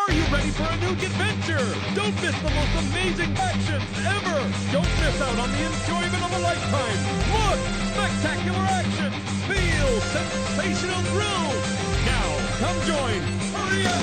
Are you ready for a new adventure? Don't miss the most amazing actions ever! Don't miss out on the enjoyment of a lifetime! Look! Spectacular action! Feel sensational thrills! Now, come join! Hurry up!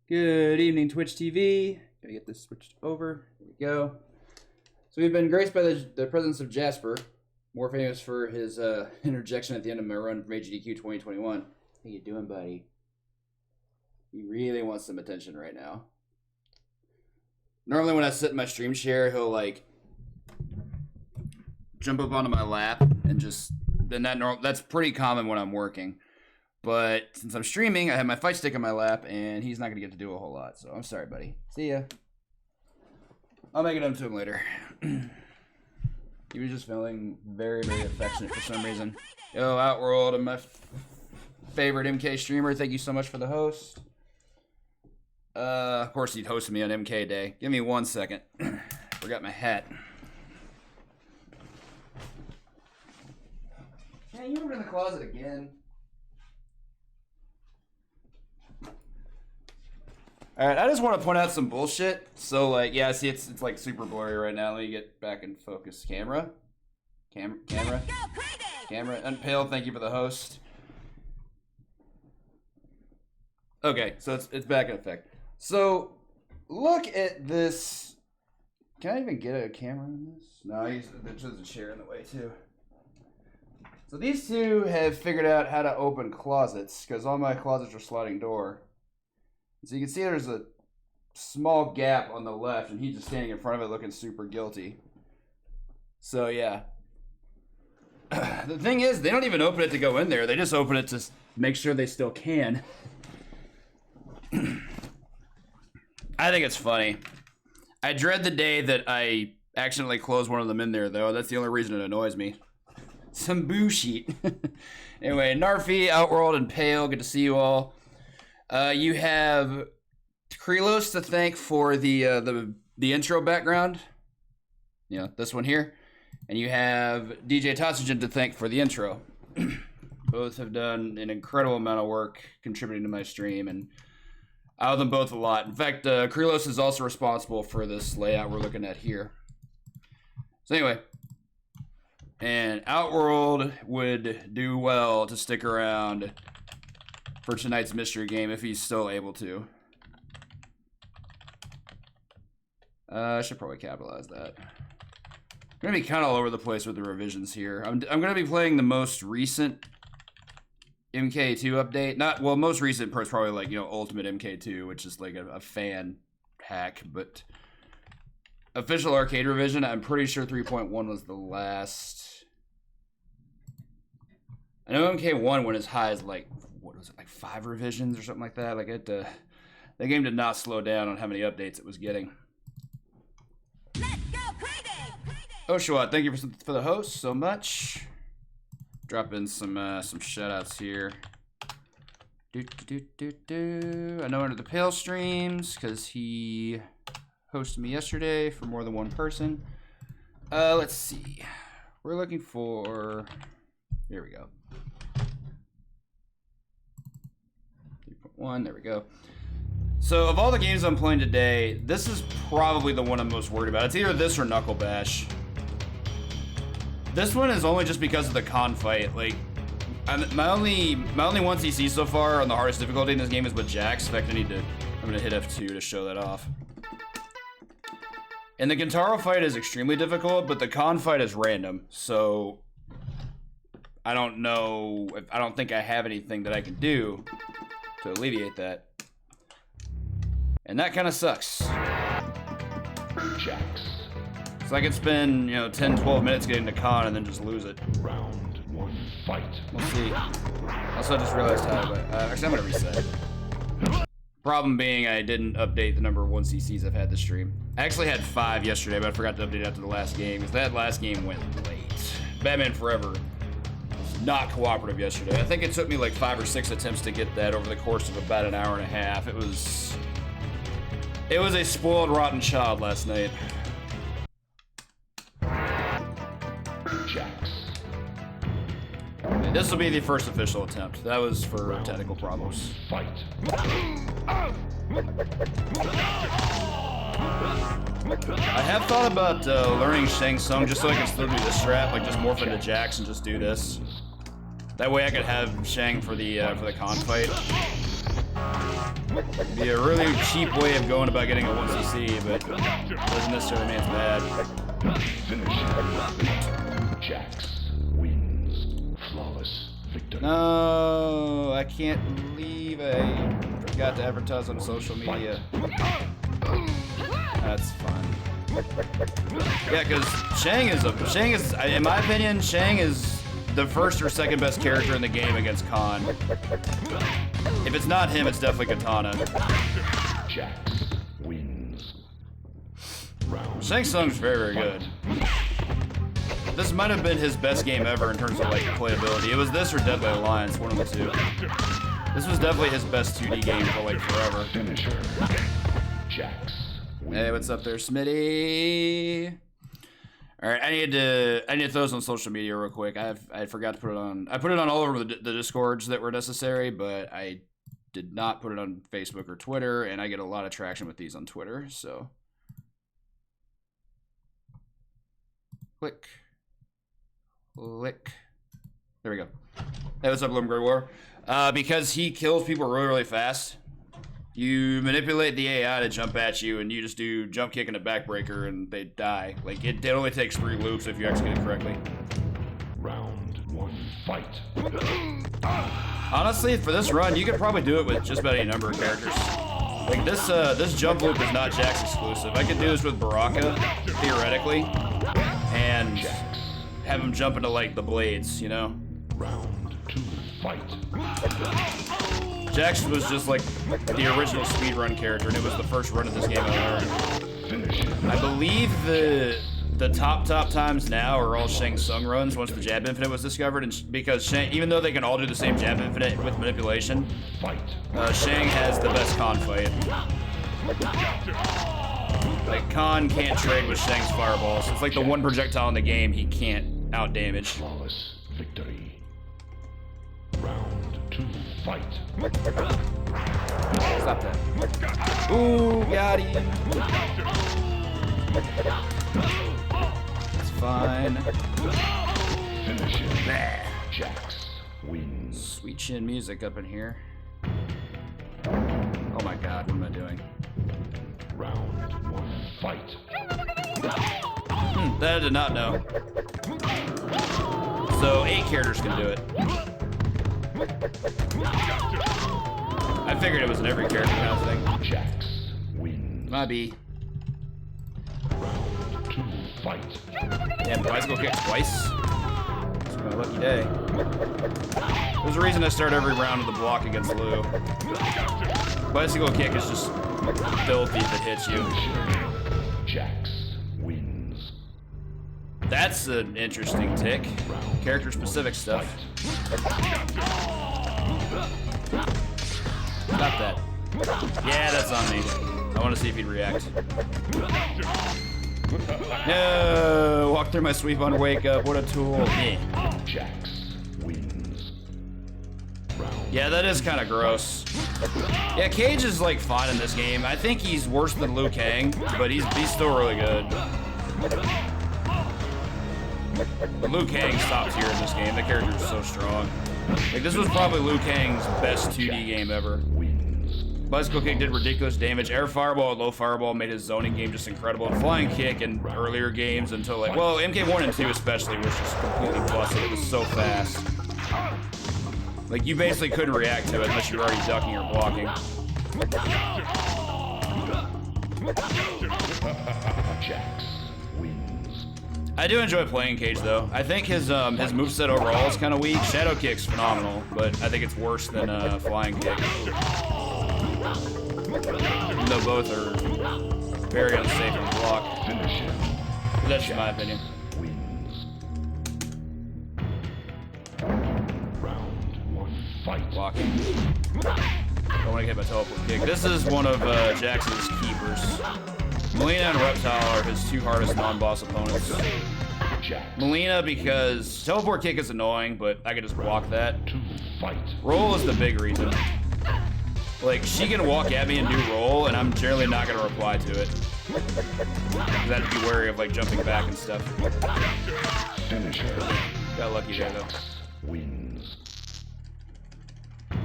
Good evening, Twitch TV. Gotta get this switched over. There we go. So we've been graced by the presence of Jasper, more famous for his interjection at the end of my run from HDQ 2021. How you doing, buddy? He really wants some attention right now. Normally when I sit in my stream chair, he'll like jump up onto my lap and just, that's pretty common when I'm working. But since I'm streaming, I have my fight stick in my lap, and he's not going to get to do a whole lot. So I'm sorry, buddy. See ya. I'll make it up to him later. He was just feeling very, very affectionate for some reason. Yo, Outworld, I'm my favorite MK streamer. Thank you so much for the host. Of course, he'd hosted me on MK Day. Give me 1 second. Forgot my hat. Yeah, you were in the closet again. Alright, I just want to point out some bullshit. So, like, yeah, see, it's like super blurry right now. Let me get back in focus. Camera. And Pale, thank you for the host. Okay, so it's back in effect. So, look at this. Can I even get a camera on this? No, there's a chair in the way, too. So these two have figured out how to open closets, because all my closets are sliding door. So you can see there's a small gap on the left, and he's just standing in front of it looking super guilty. So, yeah. The thing is, they don't even open it to go in there. They just open it to make sure they still can. I think it's funny. I dread the day that I accidentally close one of them in there, though. That's the only reason it annoys me. Some bullshit. Anyway, Narfi, Outworld, and Pale, good to see you all. You have Krelos to thank for the intro background. You know, this one here. And you have DJ Tossigen to thank for the intro. Both have done an incredible amount of work contributing to my stream, and I owe them both a lot. In fact, Krelos is also responsible for this layout we're looking at here. So anyway, and Outworld would do well to stick around for tonight's mystery game if he's still able to. I should probably capitalize that. I'm gonna be kind of all over the place with the revisions here. I'm gonna be playing the most recent MK2 update. Most recent is probably like, you know, Ultimate MK2, which is like a fan hack, but official arcade revision, I'm pretty sure 3.1 was the last. I know MK1 went as high as like, what was it, like 5 revisions or something like that. Like the game did not slow down on how many updates it was getting. Oshawott, thank you for the host so much. Drop in some shout outs here. I know under the Pale streams because he hosted me yesterday for more than one person. Let's see. We're looking for, here we go. 3.1, there we go. So of all the games I'm playing today, this is probably the one I'm most worried about. It's either this or Knuckle Bash. This one is only just because of the con fight. Like, my only 1cc so far on the hardest difficulty in this game is with Jax. In fact, I'm gonna hit F2 to show that off. And the Gintaro fight is extremely difficult, but the con fight is random. So I don't know, I don't think I have anything that I can do to alleviate that. And that kind of sucks. Jax. So I could spend, 10, 12 minutes getting to con and then just lose it. Round 1, fight. We'll see. Also, I just realized how, actually, I'm gonna reset. Problem being, I didn't update the number of 1CCs I've had this stream. I actually had 5 yesterday, but I forgot to update after the last game, because that last game went late. Batman Forever was not cooperative yesterday. I think it took me like 5 or 6 attempts to get that over the course of about an hour and a half. It was a spoiled, rotten child last night. Jax. This will be the first official attempt. That was for technical problems. Fight. I have thought about learning Shang Tsung just so I can still do this strat, like just morph into Jax and just do this. That way I could have Shang for the con fight. Be a really cheap way of going about getting a 1CC, but doesn't necessarily mean it's bad. Jax wins. Flawless victory. No, I can't believe I forgot to advertise on social media. That's fun. Yeah, because Shang is, in my opinion, Shang is the first or second best character in the game against Khan. If it's not him, it's definitely Katana. Jax wins. Round. Shang Tsung's very, very good. This might have been his best game ever in terms of like playability. It was this or Deadly Alliance, one of the two. This was definitely his best 2D game for like forever. Finisher. Jax. Hey, what's up there, Smitty? All right, I need to throw this on social media real quick. I forgot to put it on. I put it on all over the Discords that were necessary, but I did not put it on Facebook or Twitter, and I get a lot of traction with these on Twitter. So, click. There we go. Hey, what's up, Bloom Grey War? Because he kills people really, really fast. You manipulate the AI to jump at you, and you just do jump kick and a backbreaker, and they die. Like, it only takes 3 loops if you execute it correctly. Round 1, fight. Honestly, for this run, you could probably do it with just about any number of characters. Like, this jump loop is not Jax exclusive. I could do this with Baraka, theoretically, and have him jump into, like, the blades, you know? Round 2, fight. Jax was just like the original speedrun character, and it was the first run of this game I learned. I believe the top times now are all Shang Tsung runs once the Jab Infinite was discovered, and because Shang, even though they can all do the same Jab Infinite with manipulation, Shang has the best con fight. Like, Khan can't trade with Shang's fireballs. It's like the one projectile in the game he can't outdamage. Flawless victory. Round 2, fight. Stop that. Ooh, got him. It's fine. Finish it. Jax wins. Sweet chin music up in here. Oh my god, what am I doing? Round 1, fight. That I did not know. So 8 characters can do it. I figured it was an every character kind of thing. Jax wins. Might be. Round 2, fight. Damn, bicycle kick twice? It's my lucky day. There's a reason I start every round with a block against Lou. Bicycle kick is just filthy if it hits you. Jax wins. That's an interesting tick. Character specific stuff. Stop that. Yeah, that's on me. I want to see if he'd react. No, walk through my sweep on wake up. What a tool. Yeah, Jax wins. yeah, that is kind of gross. Yeah, Cage is like fine in this game. I think he's worse than Liu Kang, but he's still really good. But Liu Kang's top tier in this game. The character is so strong. Like, this was probably Liu Kang's best 2D game ever. Bicycle kick did ridiculous damage. Air fireball and low fireball made his zoning game just incredible. And flying kick in earlier games until like, well, MK1 and 2 especially was just completely busted. It was so fast. Like, you basically couldn't react to it unless you were already ducking or blocking. Jax wins. I do enjoy playing Cage, though. I think his moveset overall is kind of weak. Shadow Kick's phenomenal, but I think it's worse than Flying Kick. Even though both are very unsafe on block. Finish him. But that's just my opinion. Wins. Round 1, fight. Blocking. Don't want to get my teleport kick. This is one of Jax's keepers. Melina and Reptile are his two hardest non-boss opponents. Jax. Melina because teleport kick is annoying, but I can just block that. 2, fight. Roll is the big reason. Like, she can walk at me and do roll, and I'm generally not going to reply to it. I have to be wary of, like, jumping back and stuff. Finish her. Got lucky there, though. Jax wins.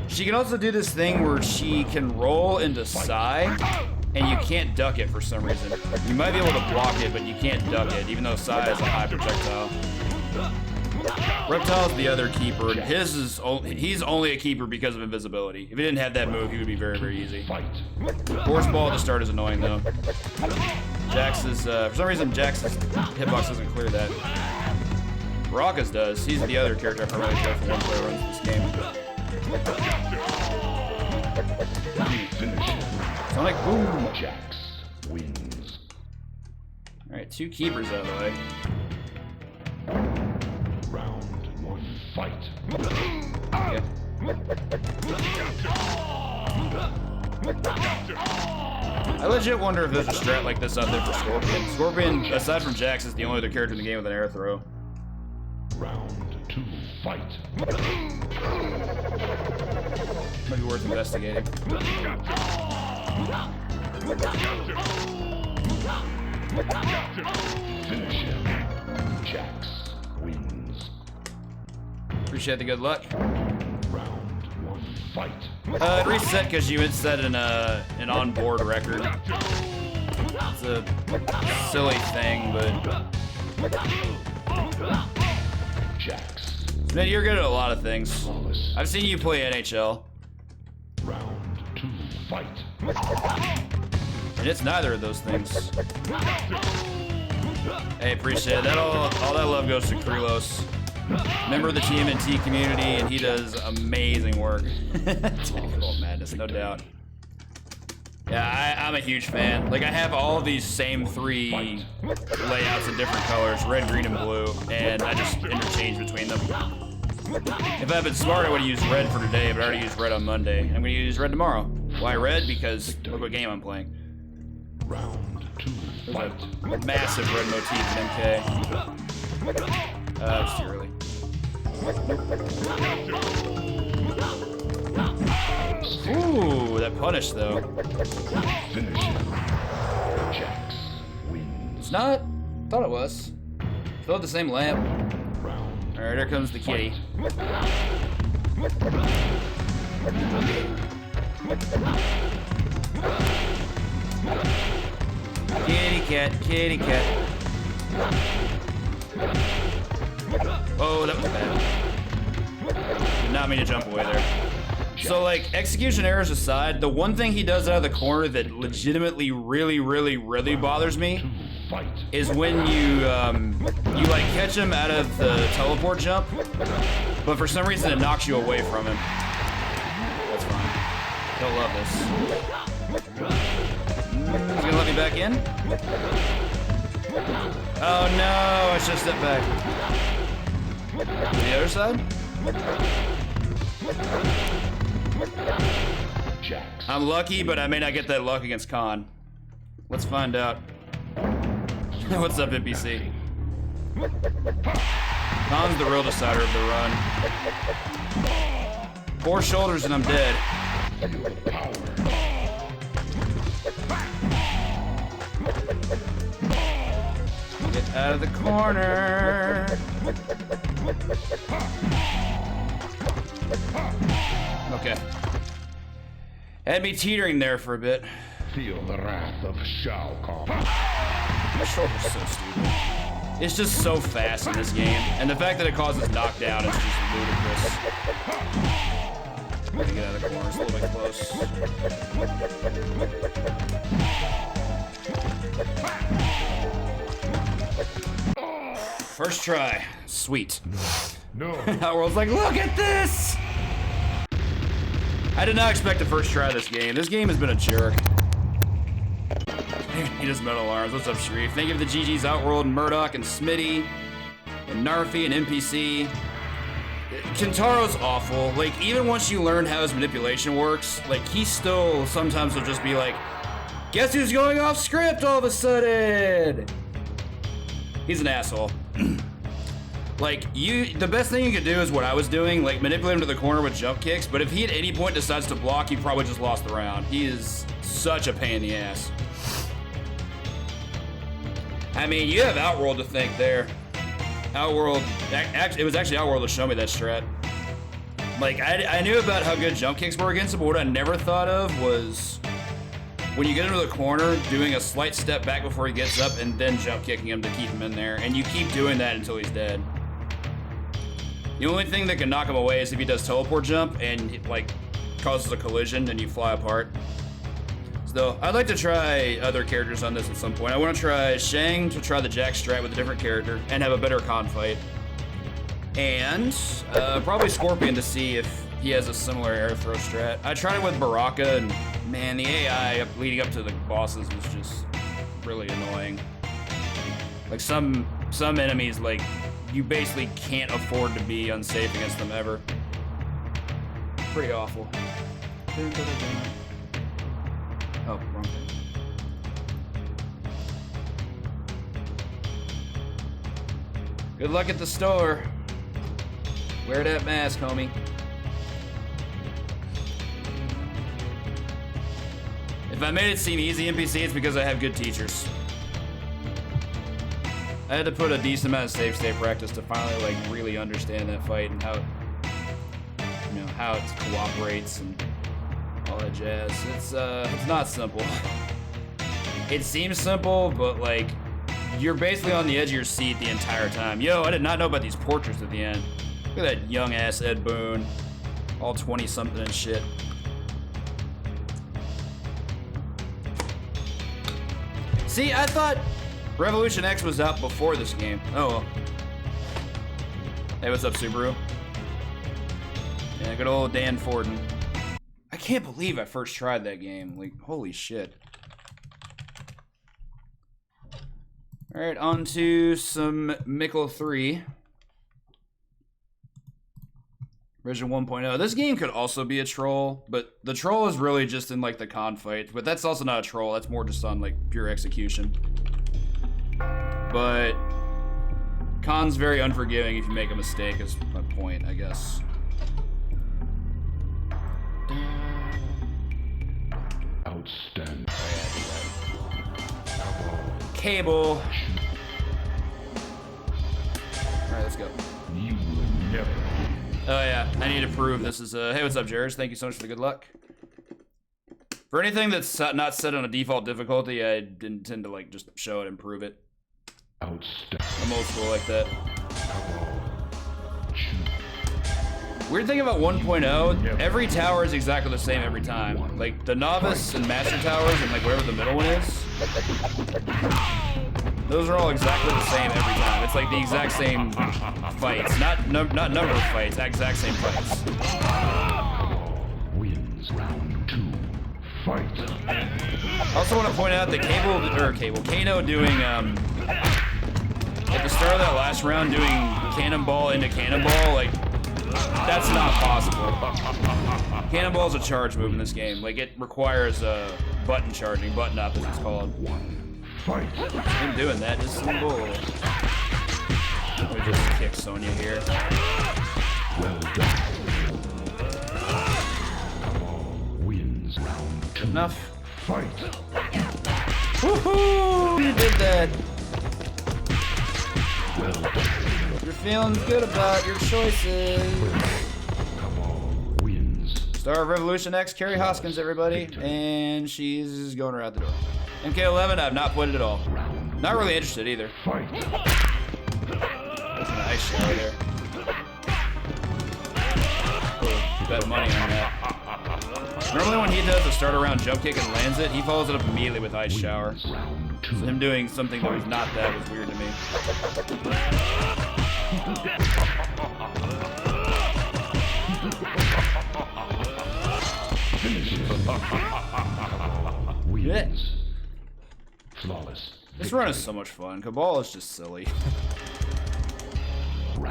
She can also do this thing where she can roll into Psy, and you can't duck it for some reason. You might be able to block it, but you can't duck it, even though Psy is a high projectile. Reptile's the other keeper, and he's only a keeper because of invisibility. If he didn't have that move, he would be very, very easy. Fight. Force ball at the start is annoying, though. Jax's, for some reason, Jax's hitbox doesn't clear that. Baraka's does. He's the other character I primarily play for one player runs this game. Finish him. Sonic boom! Jax wins. Alright, 2 keepers out of the way. Round 1, fight. Yeah. I legit wonder if there's a strat like this out there for Scorpion. Scorpion, aside from Jax, is the only other character in the game with an air throw. Round 2, fight. Might be worth investigating. Finish him. Jax wins. Appreciate the good luck. Round 1, fight. Reset because you had set an on-board record. It's a silly thing, but Jax. man, you're good at a lot of things. Flawless. I've seen you play NHL, Round 2, fight. and it's neither of those things. Hey, appreciate it. All that love goes to Krylos. Member of the TMNT community, and he does amazing work. Technical madness, no doubt. Yeah, I'm a huge fan. Like, I have all of these same 3 layouts in different colors, red, green, and blue, and I just interchange between them. If I'd been smart, I would have used red for today, but I already used red on Monday. I'm going to use red tomorrow. Why red? Because look what game I'm playing. Round 2, There's fight. a massive red motif in MK. It's too early. Ooh, that punish though. Finish him. Jax wins. It's not. Thought it was. Still have the same lamp. Round. All right, here comes the kitty. Kitty cat, kitty cat. Oh, that was bad. Did not mean to jump away there. So, like, execution errors aside, the one thing he does out of the corner that legitimately really bothers me Fight. is when you like catch him out of the teleport jump, but for some reason it knocks you away from him. That's fine. He'll love this. He's gonna let me back in? Oh no, I should have stepped back. The other side? Jax. I'm lucky, but I may not get that luck against Khan. Let's find out. What's up, NPC? Khan's the real decider of the run. 4 shoulders and I'm dead. Get out of the corner. Okay. Had me teetering there for a bit. Feel the wrath of Shao Kahn. My shoulder's so stupid. It's just so fast in this game, and the fact that it causes knockdown is just ludicrous. I have to get out of the corner, it's a little bit close. First try, sweet. No. Outworld's like, look at this! I did not expect the first try of this game. This game has been a jerk. He does metal arms. What's up, Sharif? Thank you for the GG's, Outworld, and Murdoch, and Smitty, and Narfi, and NPC. Kintaro's awful. Like, even once you learn how his manipulation works, like, he still sometimes will just be like, guess who's going off script all of a sudden? He's an asshole. Like, the best thing you could do is what I was doing, like, manipulate him to the corner with jump kicks, but if he at any point decides to block, he probably just lost the round. He is such a pain in the ass. I mean, you have Outworld to thank there. Outworld, it was actually Outworld to show me that strat. Like, I knew about how good jump kicks were against him, but what I never thought of was when you get into the corner, doing a slight step back before he gets up and then jump kicking him to keep him in there. And you keep doing that until he's dead. The only thing that can knock him away is if he does teleport jump and, like, causes a collision and you fly apart. So, I'd like to try other characters on this at some point. I want to try Shang to try the Jack strat with a different character and have a better con fight. And probably Scorpion to see if he has a similar air throw strat. I tried it with Baraka, and man, the AI leading up to the bosses was just really annoying. Like some enemies, like, you basically can't afford to be unsafe against them ever. Pretty awful. Oh, wrong thing. Good luck at the store. Wear that mask, homie. If I made it seem easy, NPC, it's because I have good teachers. I had to put a decent amount of safe state practice to finally, like, really understand that fight and how, you know, how it cooperates and all that jazz. It's not simple. It seems simple, but, like, you're basically on the edge of your seat the entire time. Yo, I did not know about these portraits at the end. Look at that young ass Ed Boon, all 20 something and shit. See, I thought Revolution X was out before this game. Oh well. Hey, what's up, Subaru? Yeah, good old Dan Forden. I can't believe I first tried that game. Like, holy shit. Alright, on to some Mickle 3. Version 1.0. This game could also be a troll, but the troll is really just in, like, the con fight. But that's also not a troll, that's more just on, like, pure execution. But con's very unforgiving if you make a mistake, is my point, I guess. Outstanding. Oh, yeah, Cable. Alright, let's go. You will never. Oh yeah, I need to prove this is hey, what's up, Jared? Thank you so much for the good luck. For anything that's not set on a default difficulty, I didn't tend to, like, just show it and prove it. Outstanding. I'm old school like that. Weird thing about 1.0, every tower is exactly the same every time. Like, the novice and master towers and, like, wherever the middle one is, those are all exactly the same every time. It's like the exact same fights. Not number of fights, exact same fights. Wins round 2. Fight. I also want to point out that Kano doing, at the start of that last round, doing cannonball into cannonball, like, that's not possible. Cannonball is a charge move in this game. Like, it requires button charging, button up as it's called. Fight. I'm doing that, just some bull. Let me just kick Sonya here. Well done. Wins round 2. Enough. Fight. Woohoo! You did that. Well done. You're feeling good about your choices. Wins. Star of Revolution X, Carrie Hoskins, everybody. And she's going right out the door. MK11, I've not played it at all. Not really interested either. Fight. Nice shower there. Bet money on that. Normally when he does a start around jump kick and lands it, he follows it up immediately with ice shower. So him doing something that was not that was weird to me. Wins. Flawless. This run is so much fun. Cabal is just silly.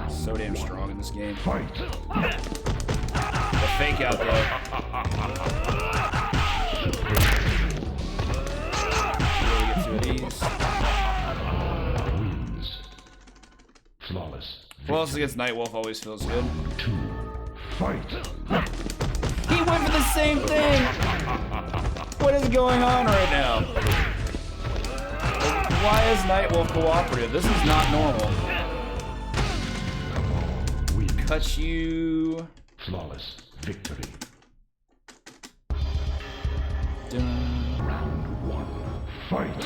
So damn strong in this game. Fight. The fake out though. Really get to these. Wins. Flawless. Flawless against Nightwolf always feels good. 2. Fight. He went for the same thing! What is going on right now? Why is Nightwolf cooperative? This is not normal. Cut you. Flawless victory. Dun. Round 1. Fight.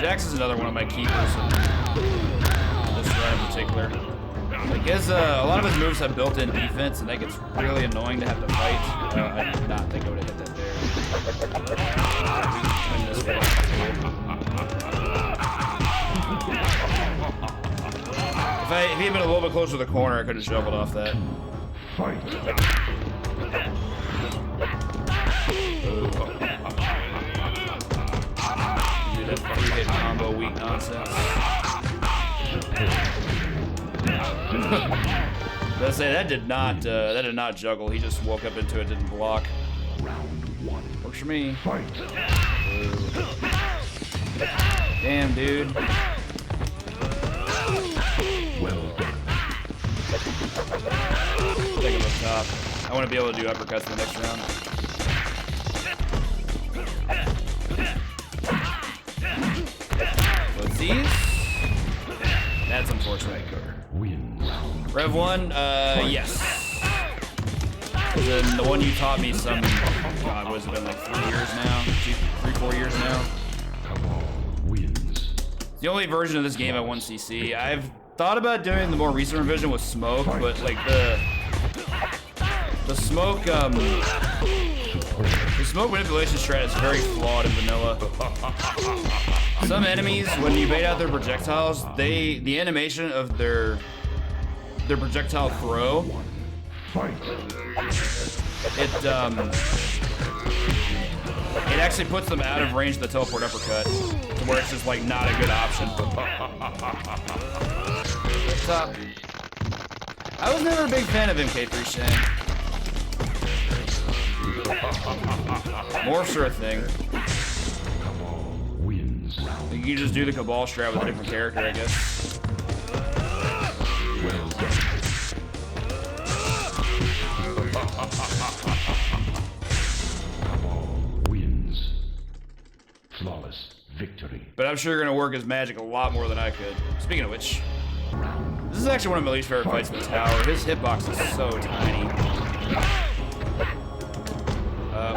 Jax is another one of my keepers in this run in particular. Like his, a lot of his moves have built-in defense, and that gets really annoying to have to fight. I did not think I would have hit that there. Win this way. If he had been a little bit closer to the corner, I could have shoveled off that. Fight. Dude, that 3-hit combo weak nonsense. Let's say that did not juggle. He just woke up into it, didn't block. Round 1. Works for me. Fight. Damn, dude. Well done. Take him up top. I want to be able to do uppercuts in the next round. Let's see. That's unfortunate. Wins. Rev 1, yes. And then the one you taught me some, God, what has it been, like 3 years now? 4 years now? Wins. The only version of this game I won CC. I've thought about doing the more recent revision with Smoke, but like the Smoke, the Smoke manipulation strat is very flawed in vanilla. Some enemies, when you bait out their projectiles, the animation of their projectile throw, it actually puts them out of range of the teleport uppercut, to where it's just like not a good option. Top. I was never a big fan of MK3 Shang. Morphs are a thing. Wins. You can just do the Cabal strat with a different character, I guess. Well done. Wins. Flawless victory. But I'm sure you're gonna work his magic a lot more than I could. Speaking of which, this is actually one of my least favorite fights in the tower. His hitbox is so tiny.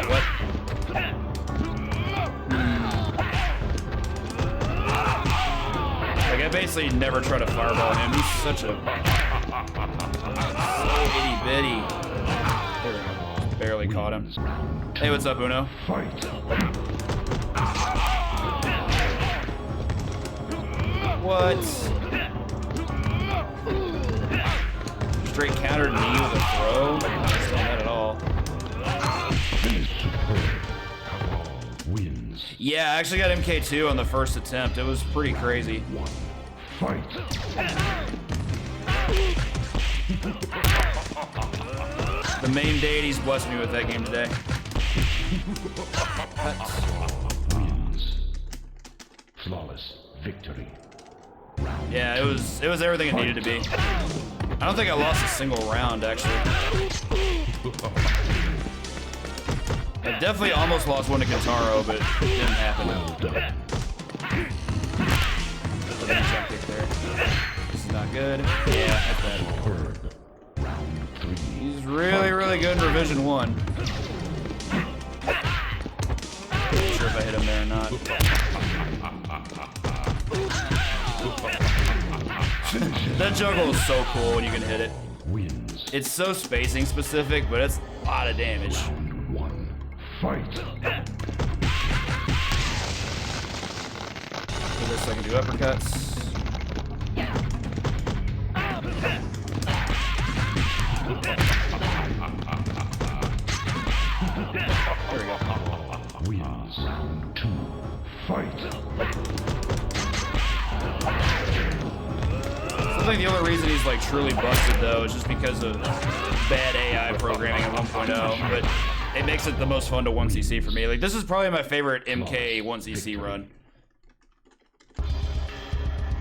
What? Like, I basically never try to fireball him. He's such a... so itty-bitty. There we go. Barely caught him. Hey, what's up, Uno? Fight. What? Straight countered me with a throw? I don't understand that at all. Wins. Yeah, I actually got MK2 on the first attempt. It was pretty crazy. Fight. The main deities blessed me with that game today. Wins. Flawless victory. Yeah, it was everything it needed to be. I don't think I lost a single round, actually. I definitely almost lost one to Kintaro, but it didn't happen. Jump kick there. This is not good. Yeah, that's bad. Round 3. He's really, really good in Revision 1. Not sure if I hit him there or not. That juggle is so cool when you can hit it. Wins. It's so spacing specific, but it's a lot of damage. Round 1. Fight. For this, I can do uppercuts. There we go. Wins. Round 2. Fight. I think the only reason he's like truly busted though is just because of bad AI programming at 1.0, but it makes it the most fun to 1cc for me. Like this is probably my favorite MK 1cc run.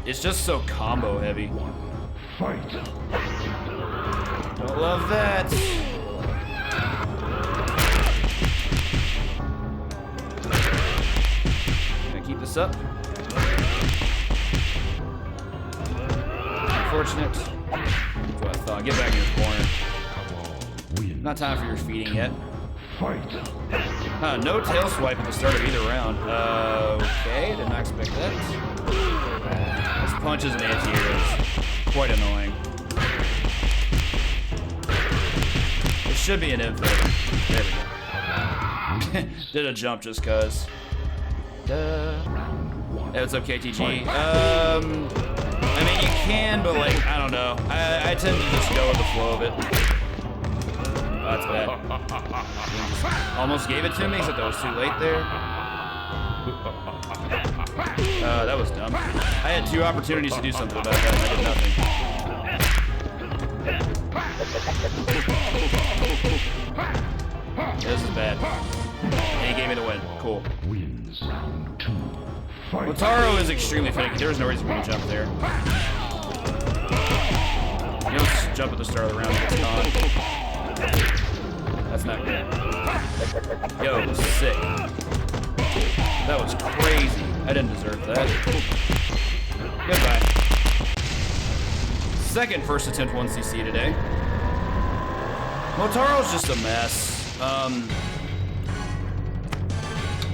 It's just so combo heavy. Fight. Don't love that. Gonna keep this up. Unfortunate. That's what I thought. Get back in your corner. Wins. Not time for your feeding yet. Fight. No tail swipe at the start of either round. Okay, did not expect that. This punch is an anti-air. It's quite annoying. It should be an infinite. There we go. Did a jump just cause. What's up, KTG? I mean, you can, but like, I don't know. I tend to just go with the flow of it. Oh, that's bad. Almost gave it to me, except I was too late there. That was dumb. I had 2 opportunities to do something about that, and I did nothing. This is bad. And he gave me the win. Cool. Wins. Round 2. Fight. Motaro is extremely finicky. There was no reason for me to jump there. You don't just jump at the start of the round and it's gone. That's not good. Yo, sick. That was crazy. I didn't deserve that. Goodbye. Second first attempt 1cc today. Motaro's just a mess.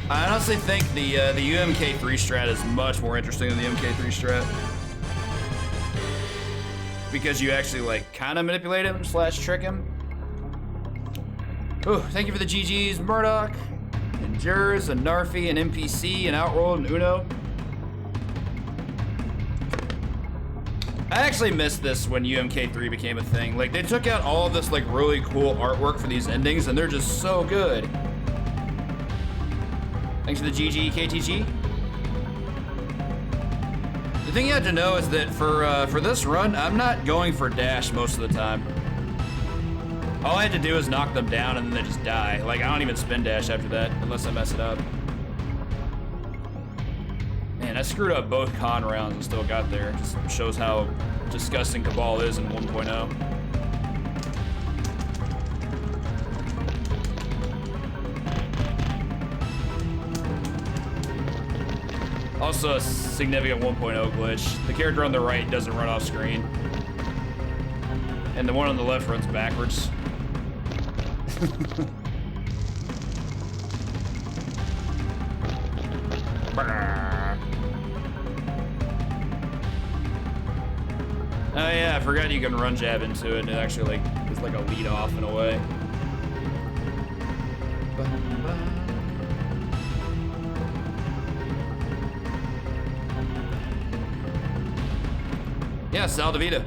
I honestly think the UMK3 strat is much more interesting than the MK3 strat. Because you actually like kind of manipulate him / trick him. Ooh, thank you for the GGs, Murdoch, and Jers, and Narfi, and NPC, and Outroll, and Uno. I actually missed this when UMK3 became a thing. Like, they took out all of this like really cool artwork for these endings, and they're just so good. Thanks for the GG, KTG. The thing you have to know is that for this run, I'm not going for dash most of the time. All I had to do is knock them down and then they just die. Like, I don't even spin dash after that, unless I mess it up. Man, I screwed up both con rounds and still got there. Just shows how disgusting Cabal is in 1.0. Also a significant 1.0 glitch. The character on the right doesn't run off screen. And the one on the left runs backwards. Oh yeah, I forgot you can run jab into it and it actually like is like a lead off in a way. Yeah, Sal DeVita.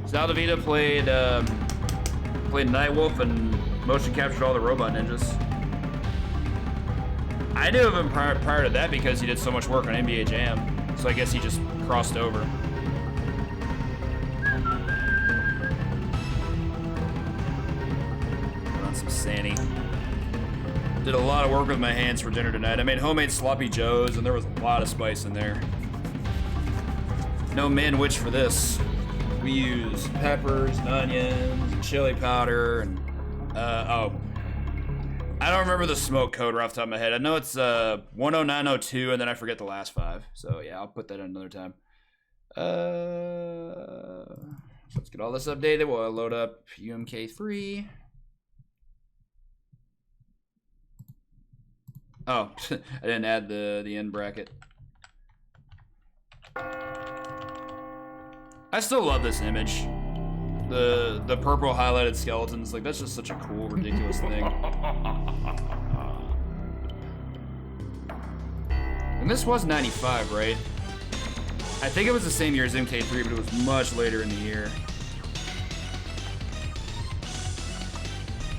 Sal DeVita played Nightwolf and motion captured all the robot ninjas. I knew of him prior to that because he did so much work on NBA Jam. So I guess he just crossed over. Put on some Sanny. Did a lot of work with my hands for dinner tonight. I made homemade sloppy joes and there was a lot of spice in there. No manwich for this. We use peppers and onions, chili powder, and oh. I don't remember the smoke code right off the top of my head. I know it's 10902 and then I forget the last 5. So yeah, I'll put that in another time. So let's get all this updated. We'll load up UMK3. Oh, I didn't add the end bracket. I still love this image. The purple highlighted skeletons, like that's just such a cool, ridiculous thing. And this was 95, right? I think it was the same year as MK3, but it was much later in the year.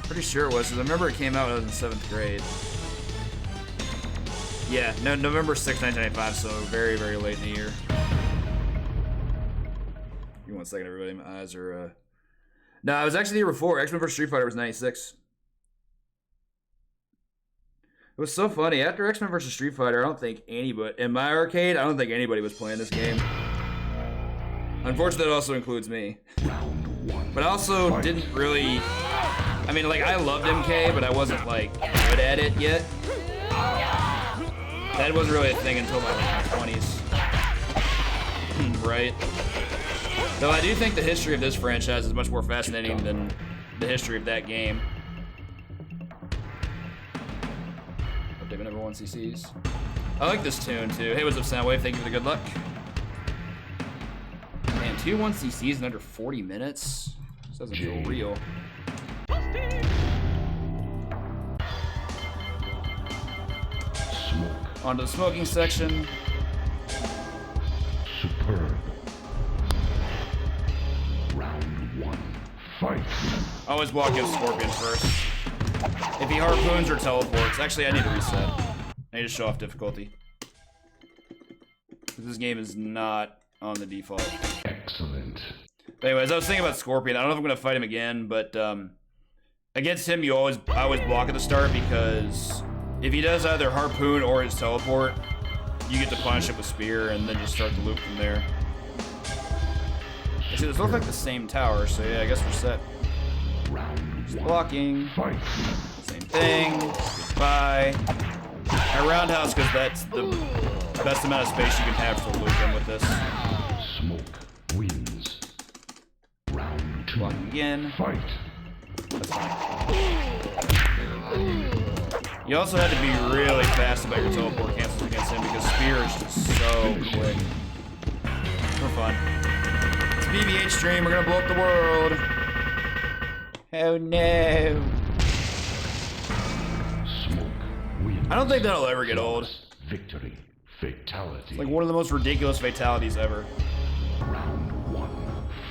Pretty sure it was, because I remember it came out when I was in 7th grade. Yeah, no, November 6, 1995, so very, very late in the year. Give me 1 second, everybody. My eyes are, No, it was actually the year before. X-Men vs. Street Fighter was 96. It was so funny. After X-Men vs. Street Fighter, I don't think anybody... In my arcade, I don't think anybody was playing this game. Unfortunately, that also includes me. But I also didn't really... I mean, like, I loved MK, but I wasn't, like, good at it yet. That wasn't really a thing until my 20s. Right? Though I do think the history of this franchise is much more fascinating than the history of that game. Update number 1 CCs. I like this tune, too. Hey, what's up, Soundwave? Thank you for the good luck. Man, 2 1CCs in under 40 minutes? This doesn't feel real. Smoke. Onto the smoking section. Superb. Round 1. Fight. Always walk in Scorpion first. If he harpoons or teleports. Actually, I need to reset. I need to show off difficulty. This game is not on the default. Excellent. But anyways, I was thinking about Scorpion. I don't know if I'm gonna fight him again, but against him, I always block at the start because if he does either harpoon or his teleport, you get to punish it with spear and then just start the loop from there. Actually, those look like the same tower, so yeah, I guess we're set. Just blocking. Fight. Same thing. Goodbye. I roundhouse because that's the best amount of space you can have for looping with this. Smoke wins. Round 2. Blocking again. Fight. That's fine. You also have to be really fast about your teleport cancels against him because spear is just so quick. For fun. It's a BBH stream, we're gonna blow up the world. Oh no. Smoke wins. I don't think that'll ever get old. Victory. Fatality. Like one of the most ridiculous fatalities ever. Round 1.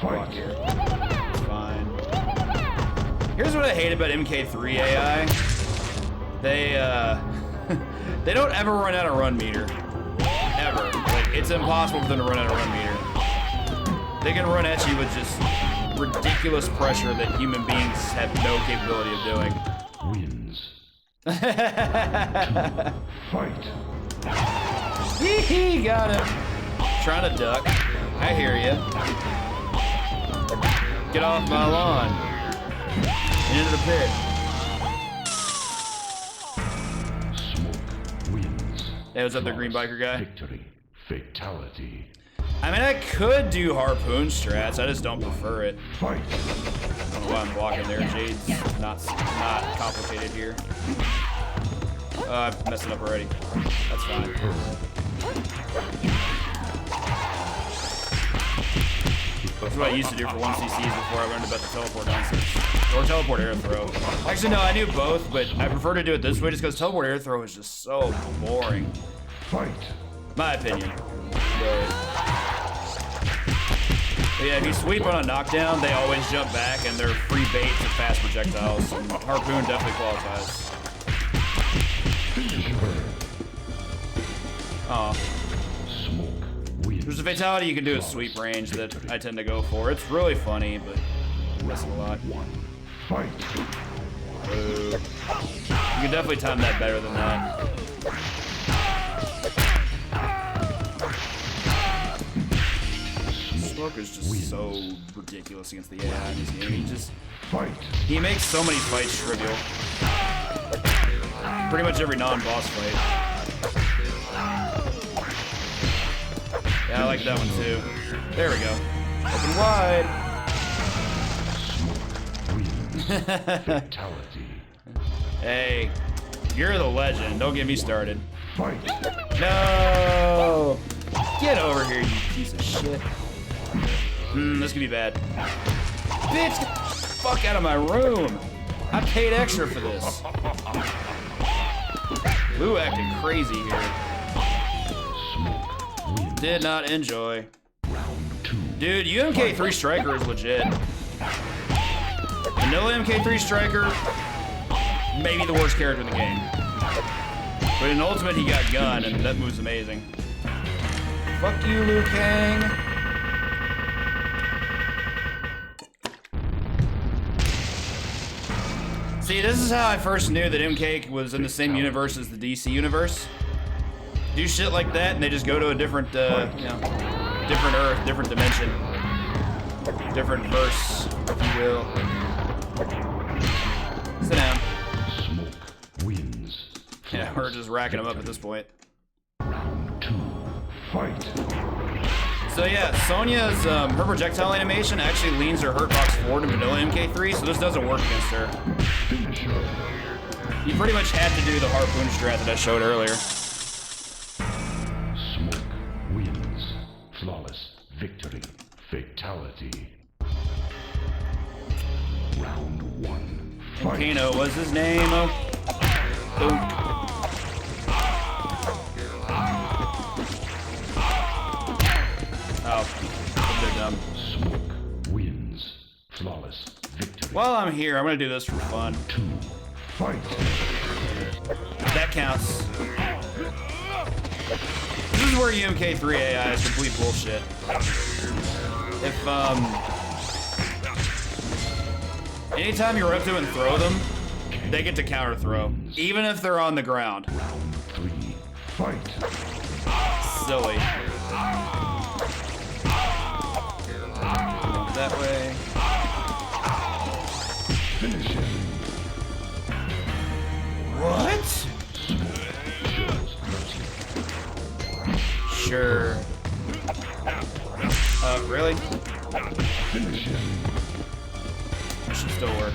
Block Fight. here. It's fine. Here's what I hate about MK3 AI. They they don't ever run out of run meter. Ever. Like it's impossible for them to run out of run meter. They can run at you with just ridiculous pressure that human beings have no capability of doing. Wins. Fight. Hee got him. Trying to duck. I hear you. Get off my lawn. Into the pit. Smoke wins. Hey, what's up there, green biker guy? Victory. Fatality. I mean, I could do harpoon strats. I just don't prefer it. Fight. I don't know why I'm blocking there. Jade's not complicated here. I'm messing up already. That's fine. That's what I used to do for 1CCs before I learned about the teleport nonsense. Or teleport air throw. Actually, no, I knew both, but I prefer to do it this way just because teleport air throw is just so boring. Fight. My opinion. But yeah, if you sweep on a knockdown, they always jump back and they're free bait to fast projectiles. And harpoon definitely qualifies. Finish her. Oh. Smoke wins. There's a fatality you can do at sweep range that I tend to go for. It's really funny, but I'm missing a lot. Fight. You can definitely time that better than that. Smoke is just so ridiculous against the AI in this game. He makes so many fights trivial. Pretty much every non-boss fight. Yeah, I like that one too. There we go. Open wide. Fatality. Hey, you're the legend. Don't get me started. Fight. No! Get over here, you piece of shit. This could be bad. Bitch, get the fuck out of my room. I paid extra for this. Lou acting crazy here. Did not enjoy. Dude, UMK3 Striker is legit. Vanilla MK3 Striker, maybe the worst character in the game. But in Ultimate, he got Gun, and that move's amazing. Fuck you, Liu Kang. See, this is how I first knew that MK was in the same universe as the DC universe. Do shit like that, and they just go to a different, you know, different Earth, different dimension, different verse, if you will. Sit down. Smoke wins. Yeah, we're just racking them up at this point. Round 2. Fight. So yeah, Sonya's her projectile animation actually leans her hurt box forward in vanilla MK3, so this doesn't work against her. Finish her. You pretty much had to do the harpoon strat that I showed earlier. Smoke wins. Flawless victory. Fatality. Round 1. Fight. Kano was his name. Boom. Oh, they're dumb. Smoke wins. Flawless victory. While I'm here, I'm gonna do this for fun. 2. Fight. That counts. This is where UMK3 AI is complete bullshit. If, anytime you run up to and throw them, they get to counter throw, even if they're on the ground. Round 3. Fight. Silly. That way. Finish him. What? Sure. Really? Finish him. Should still work.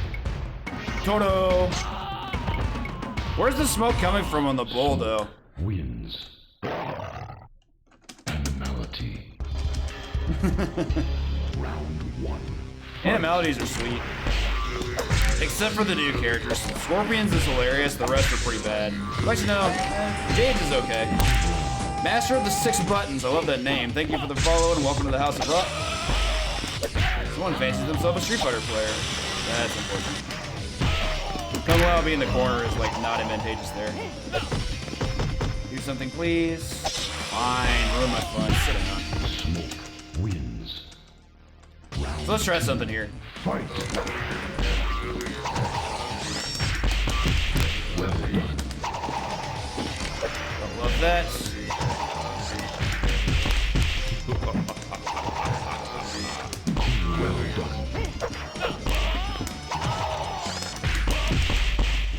Toto! Where's the smoke coming from on the bull, though? Wins. Animality. Round 1. Animalities are sweet. Except for the new characters. Scorpions is hilarious, the rest are pretty bad. But you know, Jade's is okay. Master of the 6 Buttons, I love that name. Thank you for the follow and welcome to the House of Rock. Someone fancies themselves a Street Fighter player. That's unfortunate. Kung Lao being in the corner is like not advantageous there. Do something, please. Fine, ruin my fun. Sit down. Smoke wins. Round So let's try something here. fight. Well done. Don't love that. Well done.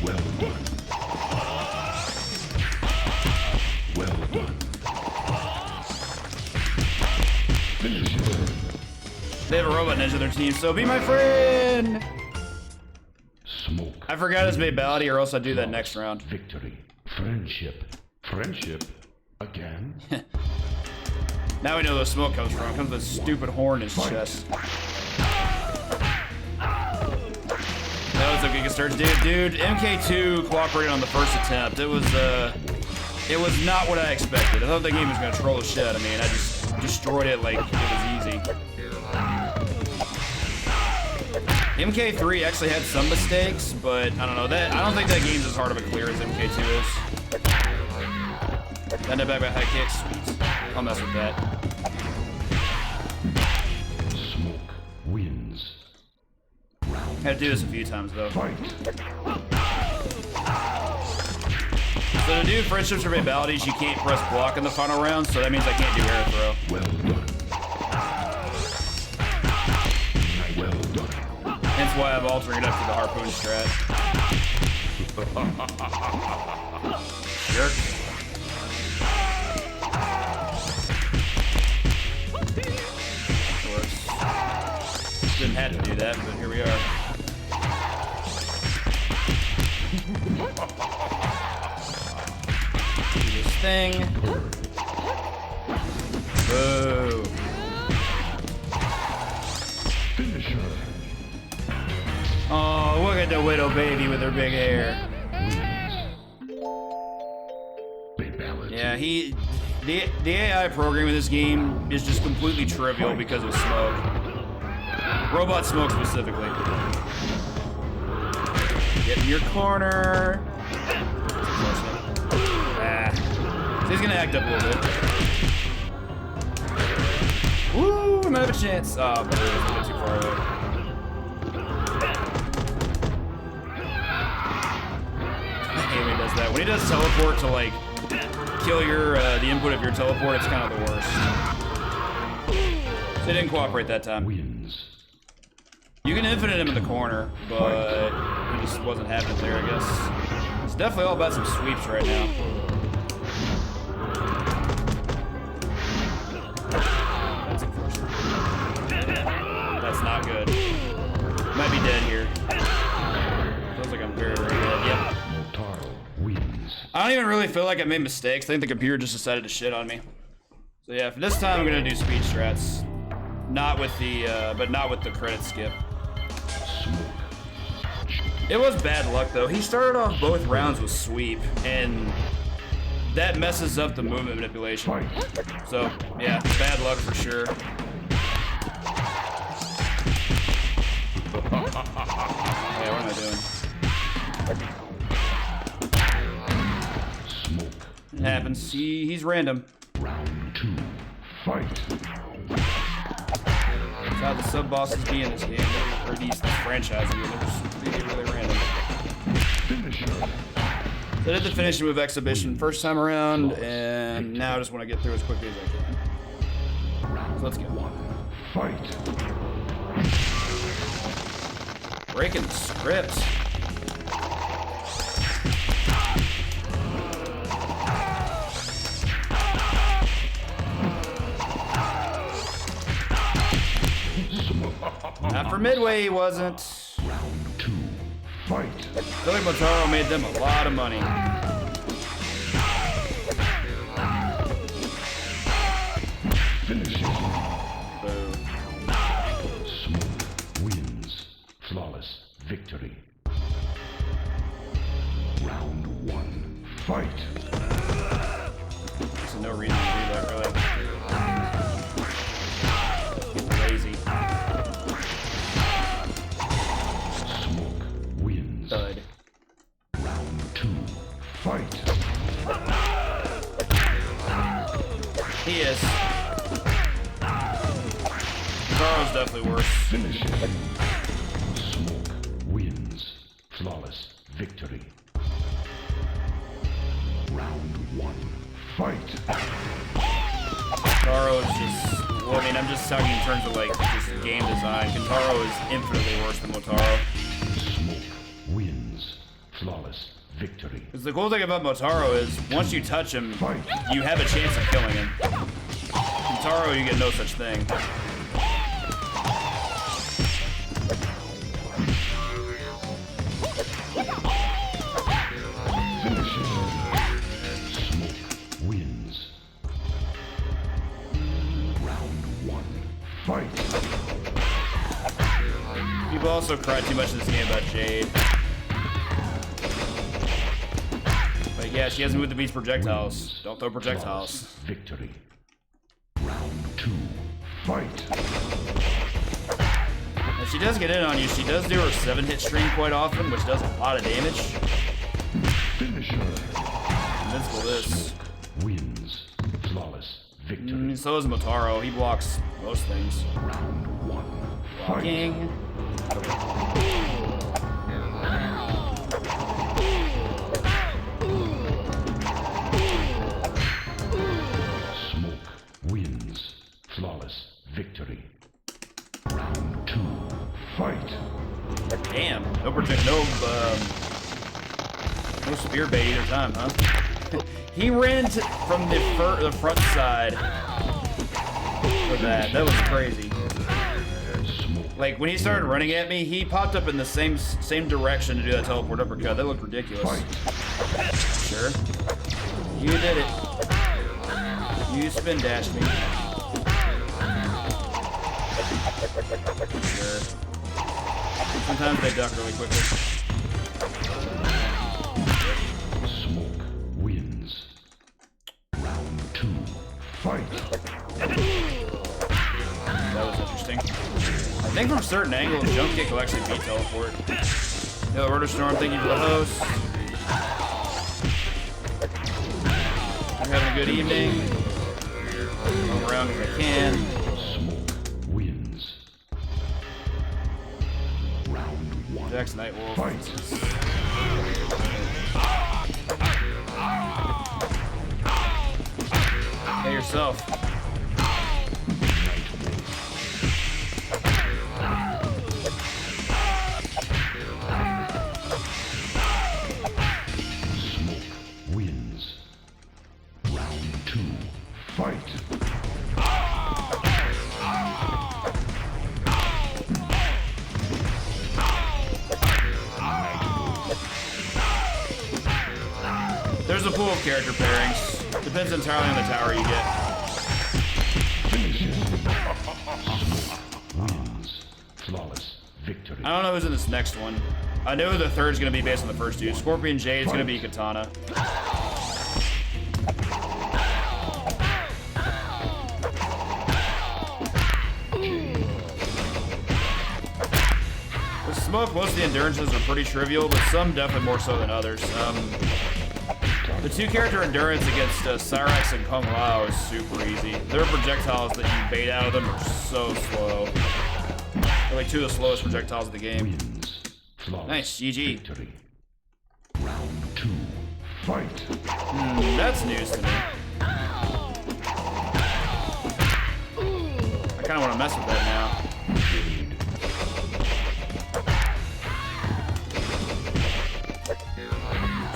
Well done. Well done. Finish him. They have a robot ninja on their team, so be my friend! Smoke. I forgot his babality, or else I'd do that next round. Victory. Friendship. Friendship. Again? Now we know where the smoke comes from. It comes with a stupid horn in his chest. That was a good start. Dude, MK2 cooperated on the first attempt. It was not what I expected. I thought the game was gonna troll the shit out of me, and I just destroyed it like it was easy. MK3 actually had some mistakes, but I don't know. I don't think that game's as hard of a clear as MK2 is. Then the back high kicks. Sweet. I'll mess with that. Smoke wins. Had to do this a few times though. Fight. So to do friendships or babalities, you can't press block in the final round, so that means I can't do air throw. Well done. Well done. Hence why I'm altering it up to the harpoon strat. Jerk. Works. Didn't have to do that, but here we are. Do this thing. Boo. a widow baby with her big hair. Babality. Yeah, the AI program in this game is just completely trivial because of smoke. Robot smoke specifically. Get in your corner. Ah. So he's gonna act up a little bit. Woo, we might have a chance. Oh, but it's a bit too far away. I hate when he does that. When he does teleport to like kill your the input of your teleport, it's kind of the worst. So he didn't cooperate that time. Wins. You can infinite him in the corner, but he just wasn't having it there, I guess. It's definitely all about some sweeps right now. That's unfortunate. That's not good. Might be dead here. Feels like I'm very, very dead. Yep. Motaro wins. I don't even really feel like I made mistakes. I think the computer just decided to shit on me. So yeah, for this time I'm gonna do speed strats. Not with the, but not with the credit skip. Smoke. It was bad luck though. He started off both rounds with sweep, and that messes up the movement manipulation. Fight. So yeah, bad luck for sure. Yeah, what am I doing? Smoke. It happens. He's random. Round 2. Fight. That's how the sub bosses be in this game, or these franchises. They're just really, really random. Finisher. So I did the finishing move exhibition first time around, and now I just want to get through as quickly as I can. So let's go. Fight. Breaking the script. Not for Midway, he wasn't. Round 2. Fight. I feel like Motaro made them a lot of money. Finish it. Boo. Smoke wins. Flawless victory. Round 1. Fight. There's no reason to do that, really. Lazy. Smoke wins. Thud. Round 2. Fight. He is. Mataro's definitely worse. Finish it. Smoke wins. Flawless victory. Round 1. Fight. Kentaro is just, well, I mean, I'm just talking in terms of like just game design. Kentaro is infinitely worse than Motaro. Smoke wins. Flawless victory. Because the cool thing about Motaro is once you touch him, Fight. you have a chance of killing him. Kentaro, you get no such thing. Finish it. Smoke wins. Round 1. Fight. People also cry too much in this game about Jade. But yeah, she has moved the beats projectiles. Don't throw projectiles. Flawless victory. Round 2. Fight. If she does get in on you, she does do her 7-hit stream quite often, which does a lot of damage. Finisher. Invincible this. Wins. Flawless victory. So is Motaro. He blocks most things. Round 1. Fight. Blocking. Smoke wins. Flawless victory. Round 2. Fight. Damn. No project. No spear bait either time, huh? He ran from the front side for that. That was crazy. Smoke. Like when he started running at me, he popped up in the same direction to do that teleport uppercut. That looked ridiculous. Fight. Sure. You did it. You spin dashed me. Sure. Sometimes they duck really quickly. think from certain angles, jump kick will actually beat teleport. Yo, Rotor Storm, thank you for the host. I'm having a good evening. Going around if I can. Smoke wins. Round 1. Jax Nightwolf. Fight. Hey yourself. Smoke wins. Round 2. Fight. There's a pool of character pairings. Depends entirely on the tower you get. Wins. Flawless victory. I don't know who's in this next one. I know the third's gonna be based on the first two. Scorpion Jade is gonna be Katana. With Smoke, most of the endurances are pretty trivial, but some definitely more so than others. The two character endurance against Cyrax and Kung Lao is super easy. Their projectiles that you bait out of them are so slow. They're like two of the slowest projectiles of the game. Wins. Flawless Nice, GG. victory. Round 2. Fight. That's news to me. I kind of want to mess with that now. Jade.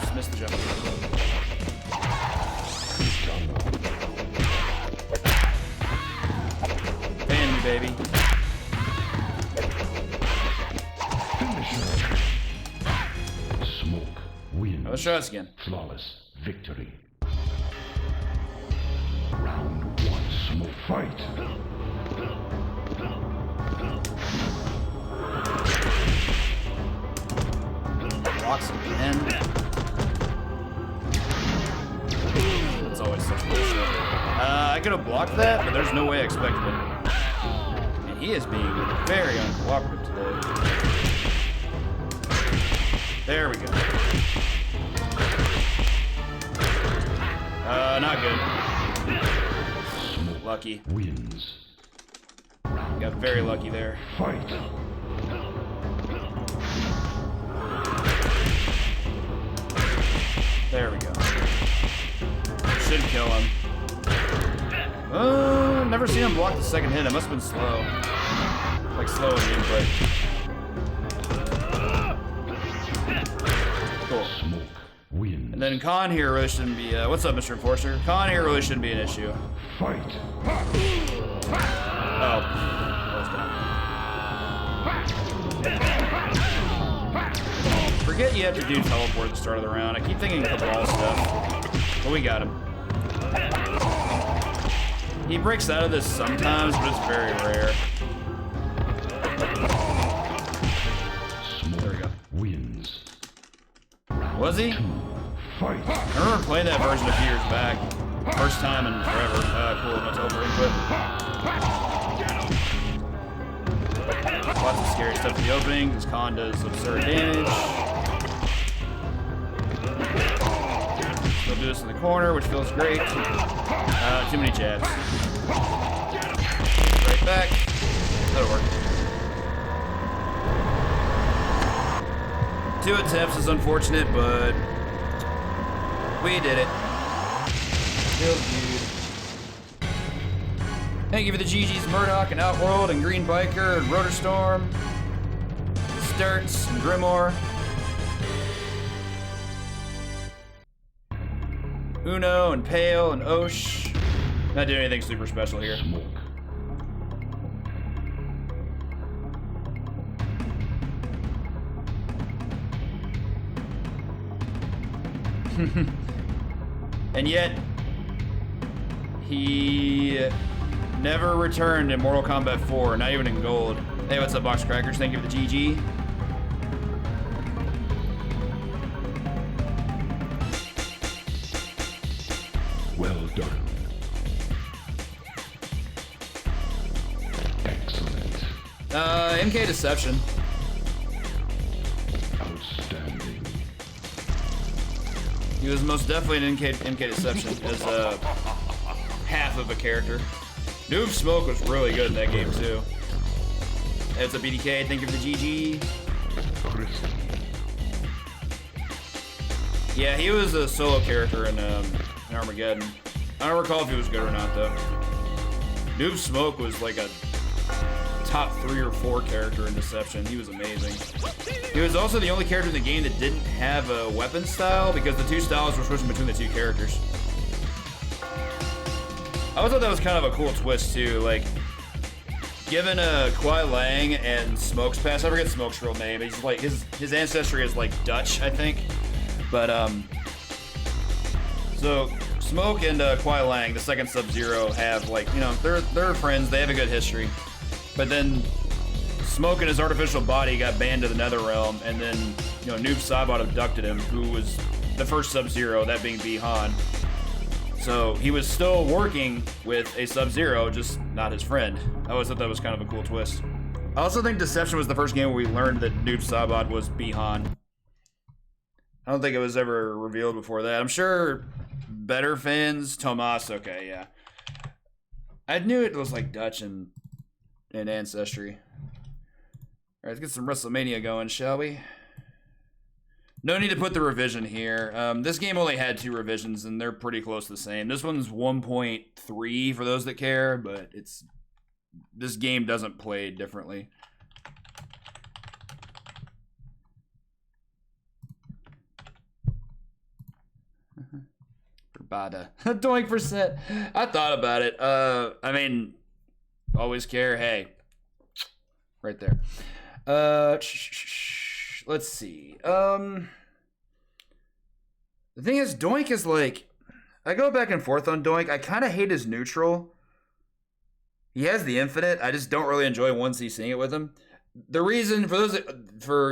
Just missed the jump. Fan me, baby. Finisher. Smoke wins. Let's try this again. Flawless victory. Round 1. Smoke fight. Blocks again. That's always such bullshit. I could have blocked that, but there's no way I expected it. And he is being very uncooperative today. There we go. Not good. Smoke Lucky. wins. Got very lucky there. Fight. There we go. Should kill him. Never seen him block the second hit. It must have been slow. Like slow in the input. Cool. Smoke wins. And then Khan here really shouldn't be, what's up, Mr. Enforcer? Khan here really shouldn't be an issue. Fight. Oh. Forget you have to do teleport at the start of the round. I keep thinking Cabal stuff. But we got him. He breaks out of this sometimes, but it's very rare. There we go. Wins. Was he? Fight. I remember playing that version a few years back. First time in forever. Cool, no teleport input. Lots of scary stuff in the opening, because Khan does absurd damage. He'll do this in the corner, which feels great. Too many jabs. Right back. That'll work. 2 attempts is unfortunate, but we did it. Feels good. Thank you for the GG's, Murdoch and Outworld and Green Biker and Rotor Storm, Sturts and Grimoire. Uno and Pale and Osh. Not doing anything super special here. Smoke. And yet, he never returned in Mortal Kombat 4, not even in gold. Hey, what's up, Box Crackers? Thank you for the GG. Well done. Excellent. MK Deception. Outstanding. He was most definitely an MK Deception as half of a character. Noob Smoke was really good in that game too. It's a BDK, thank you for the GG. Crystal. Yeah, he was a solo character in Armageddon. I don't recall if he was good or not though. Noob Smoke was like a top 3 or 4 character in Deception. He was amazing. He was also the only character in the game that didn't have a weapon style because the 2 styles were switching between the 2 characters. I always thought that was kind of a cool twist too. Like, given Kwai Lang and Smoke's past, I forget Smoke's real name. He's like his ancestry is like Dutch, I think. But so Smoke and Kwai Lang, the second Sub-Zero, have like, you know, they're friends. They have a good history. But then Smoke and his artificial body got banned to the Netherrealm, and then, you know, Noob Saibot abducted him, who was the first Sub-Zero, that being Bi-Han. So he was still working with a Sub-Zero, just not his friend. I always thought that was kind of a cool twist. I also think Deception was the first game where we learned that Noob Saibot was Bi-Han. I don't think it was ever revealed before that. I'm sure better fans, Tomas, okay, yeah. I knew it was like Dutch and Ancestry. All right, let's get some Wrestlemania going, shall we? No need to put the revision here. This game only had 2 revisions, and they're pretty close to the same. This one's 1.3 for those that care, but this game doesn't play differently. Bada. Doink for set. I thought about it. I mean, always care. Hey, right there. Let's see. The thing is, Doink is like, I go back and forth on Doink. I kind of hate his neutral. He has the infinite. I just don't really enjoy 1CCing it with him. The reason, for those that,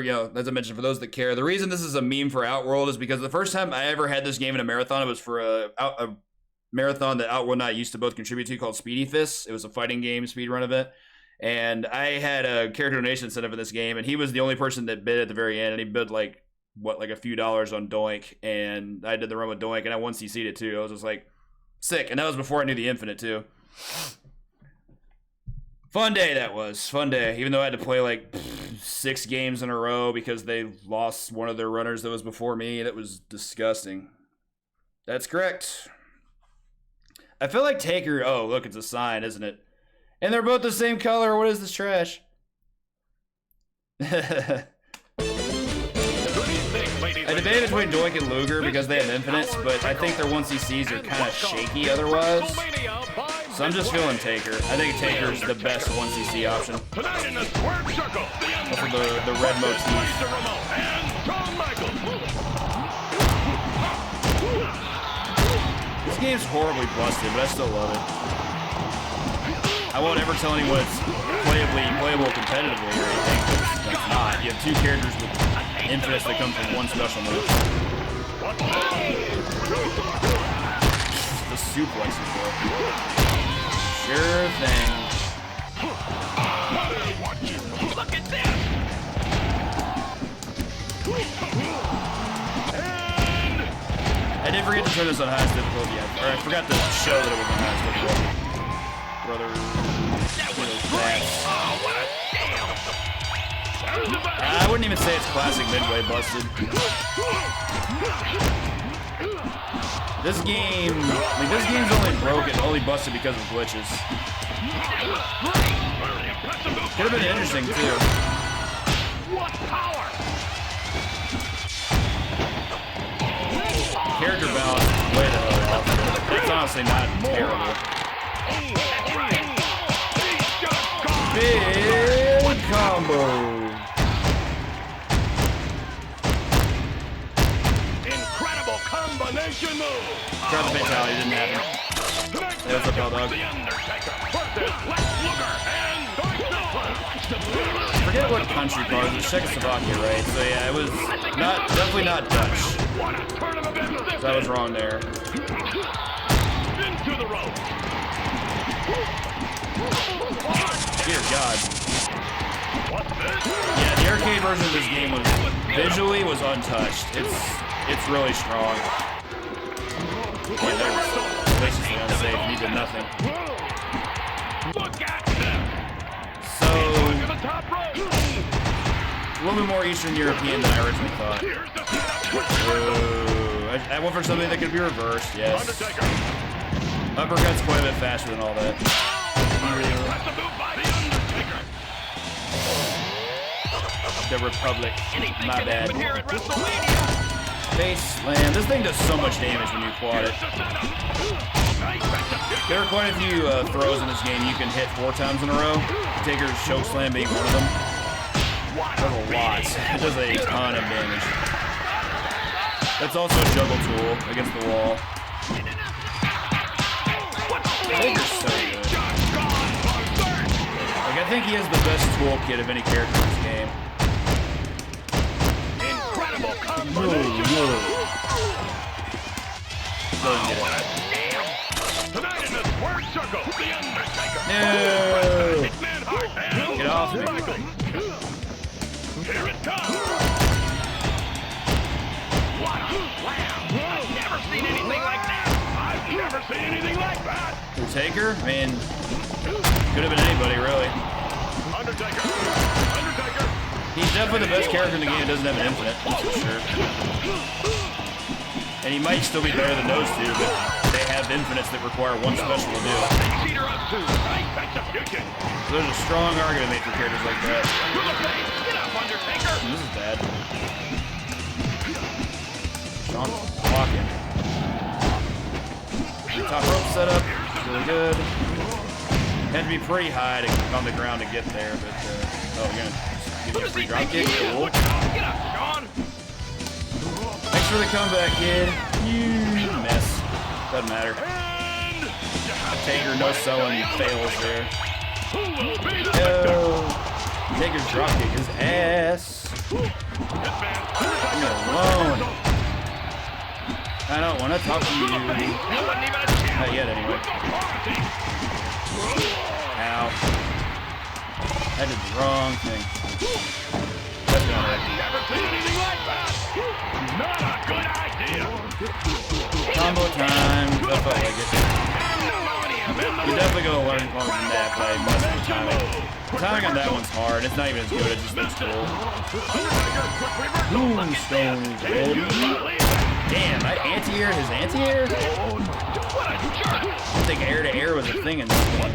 you know, as I mentioned, for those that care, the reason this is a meme for Outworld is because the first time I ever had this game in a marathon, it was for a marathon that Outworld and I used to both contribute to called Speedy Fists. It was a fighting game speedrun event. And I had a character donation incentive in this game, and he was the only person that bid at the very end, and he bid like a few dollars on Doink, and I did the run with Doink, and I 1CC'd it too. I was just like, sick. And that was before I knew the infinite too. Fun day that was. Fun day. Even though I had to play like 6 games in a row because they lost one of their runners that was before me. That was disgusting. That's correct. I feel like Taker... Oh, look, it's a sign, isn't it? And they're both the same color. What is this trash? I debated between Doink and Luger because they have infinites, but I think their 1CCs are kind of shaky otherwise. So I'm just feeling Taker. I think Taker's the best 1CC option. For the red motif. This game's horribly busted, but I still love it. I won't ever tell anyone it's playable competitively or anything, because it's not. You have 2 characters with infinites that come from 1 special move. The suplexes, bro. Sure thing. Look at this! I did forget to turn this on highest difficulty. Or I forgot to show that it was on highest difficulty. Brother. I wouldn't even say it's classic midway busted. This game, like this game's only busted because of glitches. Could have been interesting too. What power! Character balance is way the hell up. It's honestly not terrible. Big combo. Incredible combination move. Tried the fatality, didn't happen. That was a bell dog. Forget what country part. It was Czechoslovakia, right? So yeah, it was definitely not Dutch. So I was wrong there. Into the rope. Dear God. Yeah, the arcade version of this game was visually untouched. It's really strong. Yeah, that was basically unsafe. He did nothing. So, a little bit more Eastern European than I originally thought. I went for something that could be reversed, yes. Uppercut's quite a bit faster than all that. The Republic, my bad. Face slam. This thing does so much damage when you quad it. There are quite a few throws in this game you can hit 4 times in a row. Taker's choke slam being one of them. Does a lot. It does a ton of damage. That's also a juggle tool against the wall. Taker's so good. Like, I think he has the best toolkit of any character in this game. Incredible Doesn't get it. Tonight in the square circle, the Undertaker. No! Get off me. Here it comes. What a slam. I've never seen anything like that. I've never seen anything like that. The Taker? I mean, could have been anybody, really. Undertaker. He's definitely the best character in the game that doesn't have an infinite, that's for sure. And he might still be better than those two, but they have infinites that require one special to do. Cheater up to right execution. So there's a strong argument made for characters like that. Get up, Undertaker. This is bad. Sean's blocking. Top rope setup, really good. Had to be pretty high to on the ground to get there, but oh, you're gonna give me a free drop kick? Cool. Get up, Sean. Thanks for the comeback, kid. You mess. Doesn't matter. Taker no selling fails there. Yo. Taker's drop kick his ass. Leave me alone. I don't want to talk to you. Not yet, anyway. Ow. I did the wrong thing. That's not right. Never seen anything like that. Not a good idea. Combo time. That felt like it. You definitely go learn longer than that by messing with timing. The timing on that one's hard. It's not even as good. It just looks cool. Moonstone, baby. Damn, that anti-air, his anti-air? I think air-to-air was a thing in this game.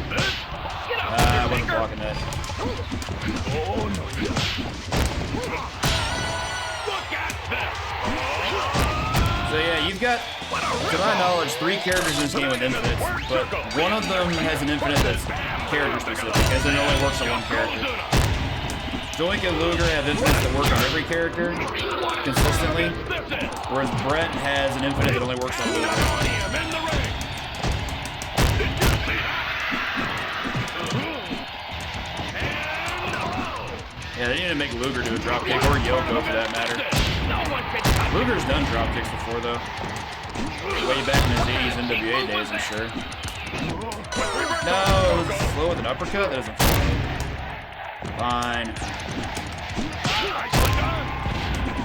I wasn't blocking that. So yeah, you've got, to my knowledge, 3 characters in this game with infinites, but one of them has an infinite that's character specific, as in it only works on one character. Zoink and Luger have infinites that work on every character consistently, whereas Brett has an infinite that only works on Luger. Yeah, they need to make Luger do a dropkick, or Yoko for that matter. Luger's done dropkicks before, though. Way back in his 80s NWA days, I'm sure. No, it was slow with an uppercut? That isn't fine.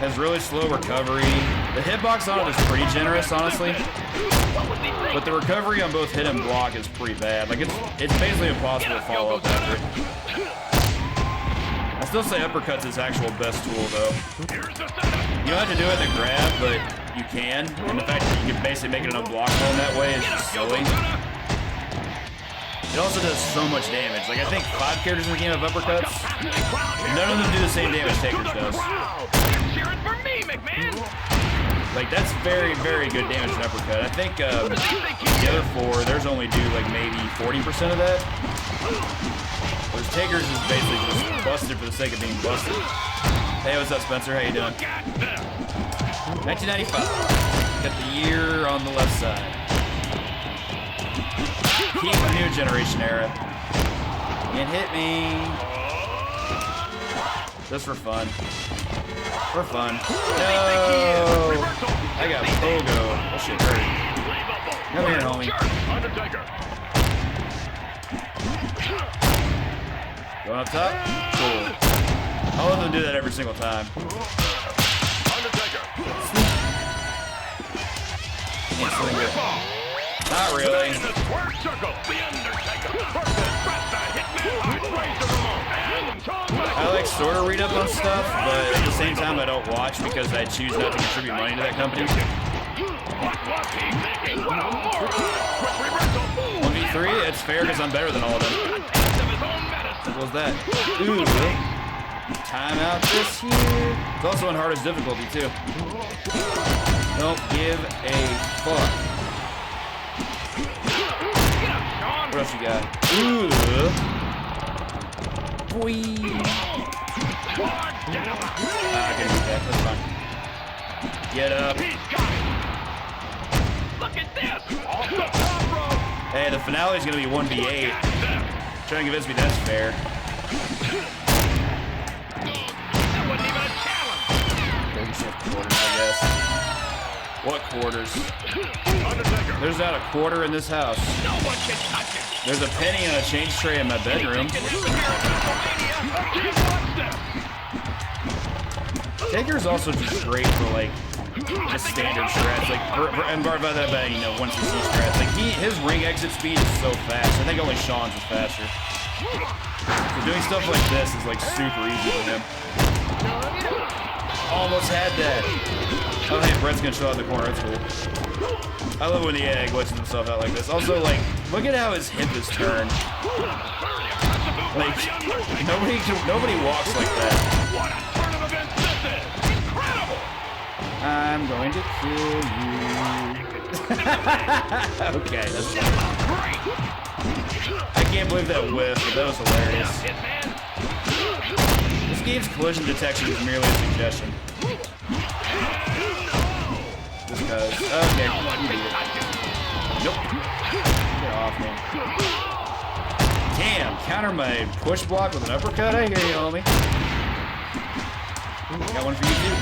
Has really slow recovery. The hitbox on it is pretty generous, honestly. But the recovery on both hit and block is pretty bad. Like, it's basically impossible to follow up after it. I still say uppercut's his actual best tool, though. You don't have to do it in a grab, but you can. And the fact that you can basically make it an unblockable in that way is just silly. It also does so much damage. Like, I think 5 characters in the game have uppercuts. None of them do the same damage Taker's does. Like, that's very, very good damage in uppercut. I think the other 4, theirs only do, like, maybe 40% of that. Whereas Taker's is basically just busted for the sake of being busted. Hey, what's up, Spencer? How you doing? 1995. Got the year on the left side. Keep the new generation era. Can't hit me. Just for fun. For fun. No! I got Pogo. That shit hurt. Come here, homie. Going up top. Cool. All of them do that every single time. Not really. I like sort of read up on stuff, but at the same time I don't watch because I choose not to contribute money to that company. 1v3, it's fair because I'm better than all of them. What was that? Ooh. Timeout this here. It's also on hardest difficulty too. Don't give a fuck. What else you got? Ooh. Boy. I can do that. That's fine. Get up. Look at this! Hey, the finale is gonna be 1v8. Trying to convince me that's fair. That wasn't even a challenge! Quarters, I guess. What quarters? There's not a quarter in this house. No one can touch it! There's a penny and a change tray in my bedroom. Taker's also just great for like just standard strats, like and by that bad, you know, 1cc strats. Like his ring exit speed is so fast. I think only Sean's is faster. So doing stuff like this is like super easy for him. Almost had that. Oh hey, Brett's gonna chill out the corner. That's cool. I love when the AI glitches himself out like this. Also, like, look at how his hip is turned. Like, nobody walks like that. What a turn of events this is! Incredible! I'm going to kill you. Okay, that's fine. I can't believe that whiff, but that was hilarious. This game's collision detection is merely a suggestion. Because, okay, you beat it. Nope. Get off me. Damn, counter my push block with an uppercut? I hear you, homie. Got one for you, too.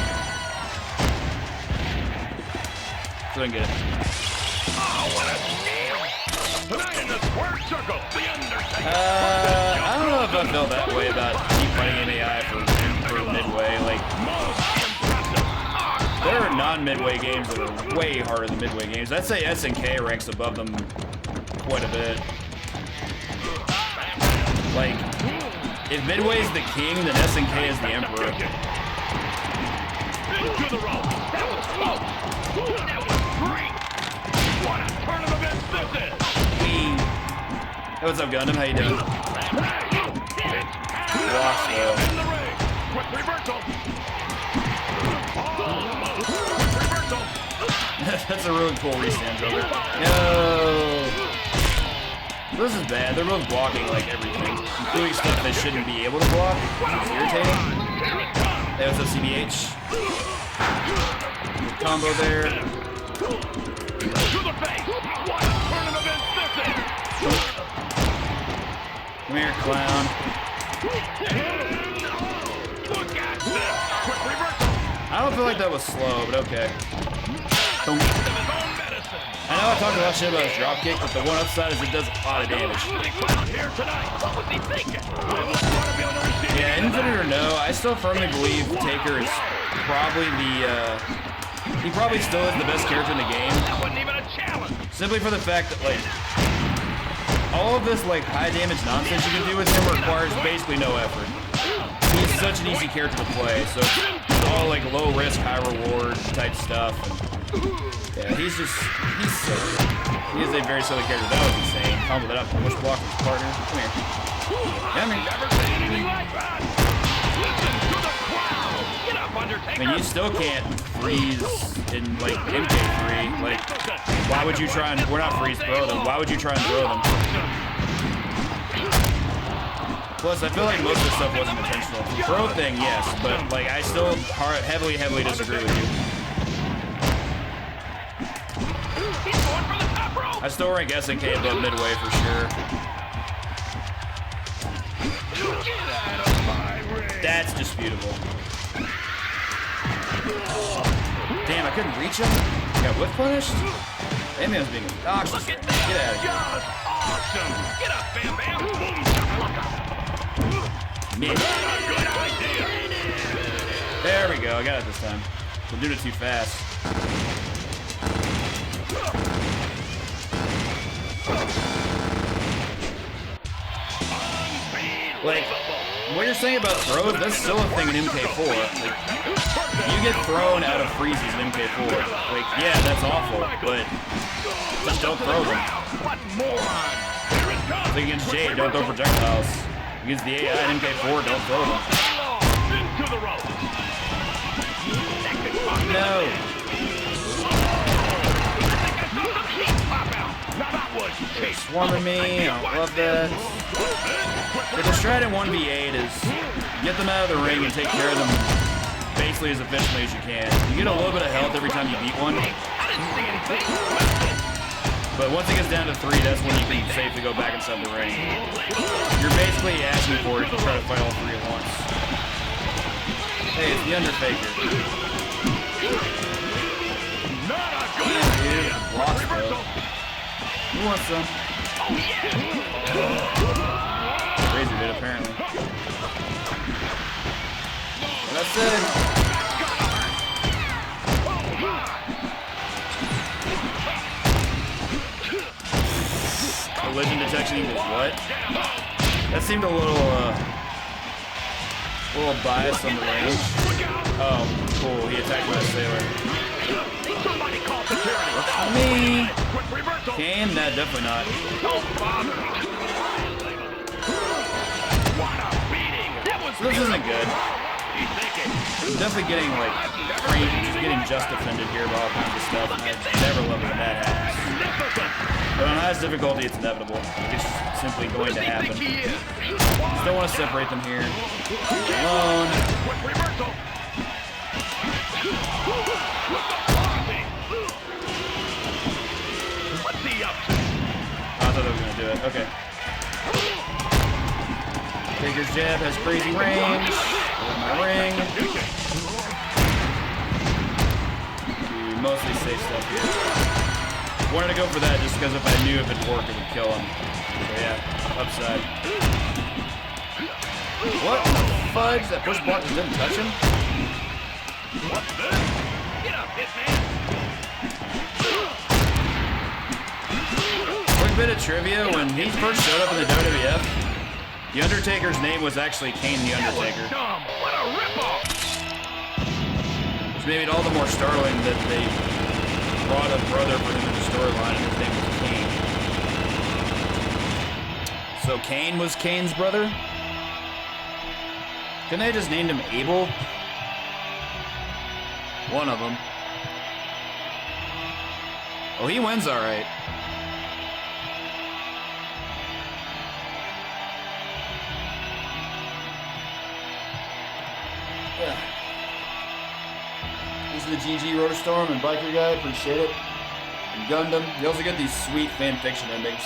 So I can get it. Oh, what a steal! Tonight in the square circle, the Undertaker! I don't know if I felt that way about keep fighting NAI for Midway. Like, there are non-Midway games that are way harder than Midway games. I'd say SNK ranks above them quite a bit. Like, if Midway's the king, then SNK is the emperor. To the rope. That was close. That was great. What a turn of events this is. Hey, what's up, Gundam? How you doing? Wash, In the ring. Quick reversal. That's a really cool restand, Joker. No. This is bad. They're both blocking like everything, including stuff they shouldn't be able to block. It's irritating. Hey, what's up, CBH? Good combo there. To the face. What a turn of events this is. Come here, clown. Look at this. Quick reversal. I don't feel like that was slow, but okay. Of his own medicine. I know I talked a lot of shit about his dropkick, but the one upside is it does a lot of damage. Here tonight. What was he thinking? Yeah, infinite or no, I still firmly believe Taker is probably he probably still is the best character in the game. That wasn't even a challenge. Simply for the fact that, like, all of this, like, high damage nonsense you can do with him requires basically no effort. He's such an easy character to play, so it's all, like, low risk, high reward type stuff. And, yeah, he's silly. He is a very silly character. That was insane. Combo that up, push block his partner. Come here. Come here. Never seen anything like that. Listen to the crowd. Get up, Undertaker. I mean, you still can't freeze in, like, MK3. Like, why would you try and... We're not freeze throw them. Why would you try and throw them? Plus, I feel like most of this stuff wasn't intentional. The throw thing, yes, but, like, I still heavily disagree with you. He's going for the top rope. I still rank SNK above Midway for sure. Get out of my ring. That's disputable. Damn, I couldn't reach him? Got whip punished? Amy was being obnoxious. Look at Get that. out of here. Just awesome. Get up, Bam Bam. Boom, shakalaka. Yeah. There we go. I got it this time. I'm doing it too fast. Like, what you're saying about throws, that's still a thing in MK4. Like, you get thrown out of freezes in MK4. Like, yeah, that's awful, but just don't throw them. Like against Jade, don't throw projectiles. Against the AI in MK4, don't throw them. No. They're swarming me, I don't love that. The strat in 1v8 is get them out of the ring and take care of them basically as efficiently as you can. You get a little bit of health every time you beat one. But once it gets down to 3, that's when you can safely go back inside the ring. You're basically asking for it if you try to fight all 3 at once. Hey, it's the Undertaker. Dude, blocks though. Who wants some? Razor did, apparently. Well, that's it. Collision detection equals what? That seemed a little biased on the range. Oh, cool. He attacked my sailor. Me. Kane? Nah, definitely not. So this isn't good. I'm definitely getting like just getting just offended here by all kinds of stuff. And I never love when that happens. But on highest difficulty, it's inevitable. It's simply going to happen. Just don't want to separate them here. Alone. I thought I was gonna do it. Okay. Taker's jab has crazy range. Got my ring. Do mostly safe stuff here. Wanted to go for that just because if I knew if it worked, it would kill him. So yeah, upside. What the fudge? That push block just didn't touch him? What the? Get up, hitman! Quick bit of trivia, when he first showed up in the WWF, the Undertaker's name was actually Kane the Undertaker. What a ripoff! Which made it all the more startling that they brought a brother for him in the storyline and his name was Kane. So Kane was Kane's brother? Couldn't they just named him Abel? One of them. Oh, he wins alright. This is the GG Rotorstorm and Biker Guy, appreciate it. And Gundam. You also get these sweet fanfiction endings.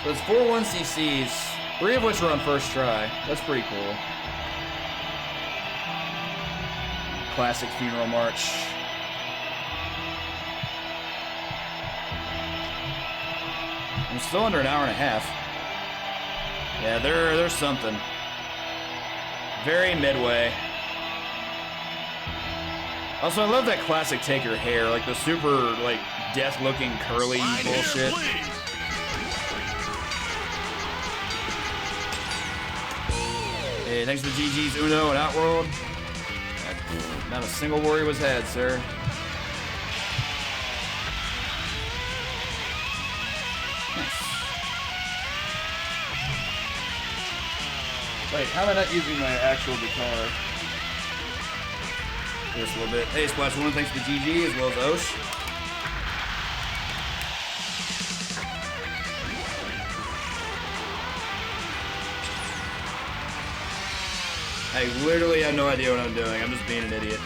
So it's 4 1cc's, 3 of which are on first try. That's pretty cool. Classic funeral march. I'm still under an hour and a half. Yeah, there's something. Very midway. Also, I love that classic Taker hair, like the super, like, death-looking curly bullshit. Hey, thanks to GG's Uno and Outworld. Not a single worry was had, sir. Wait, how am I not using my actual guitar? Just a little bit. Hey, Splash One, thanks to GG as well as Osh. I literally have no idea what I'm doing. I'm just being an idiot.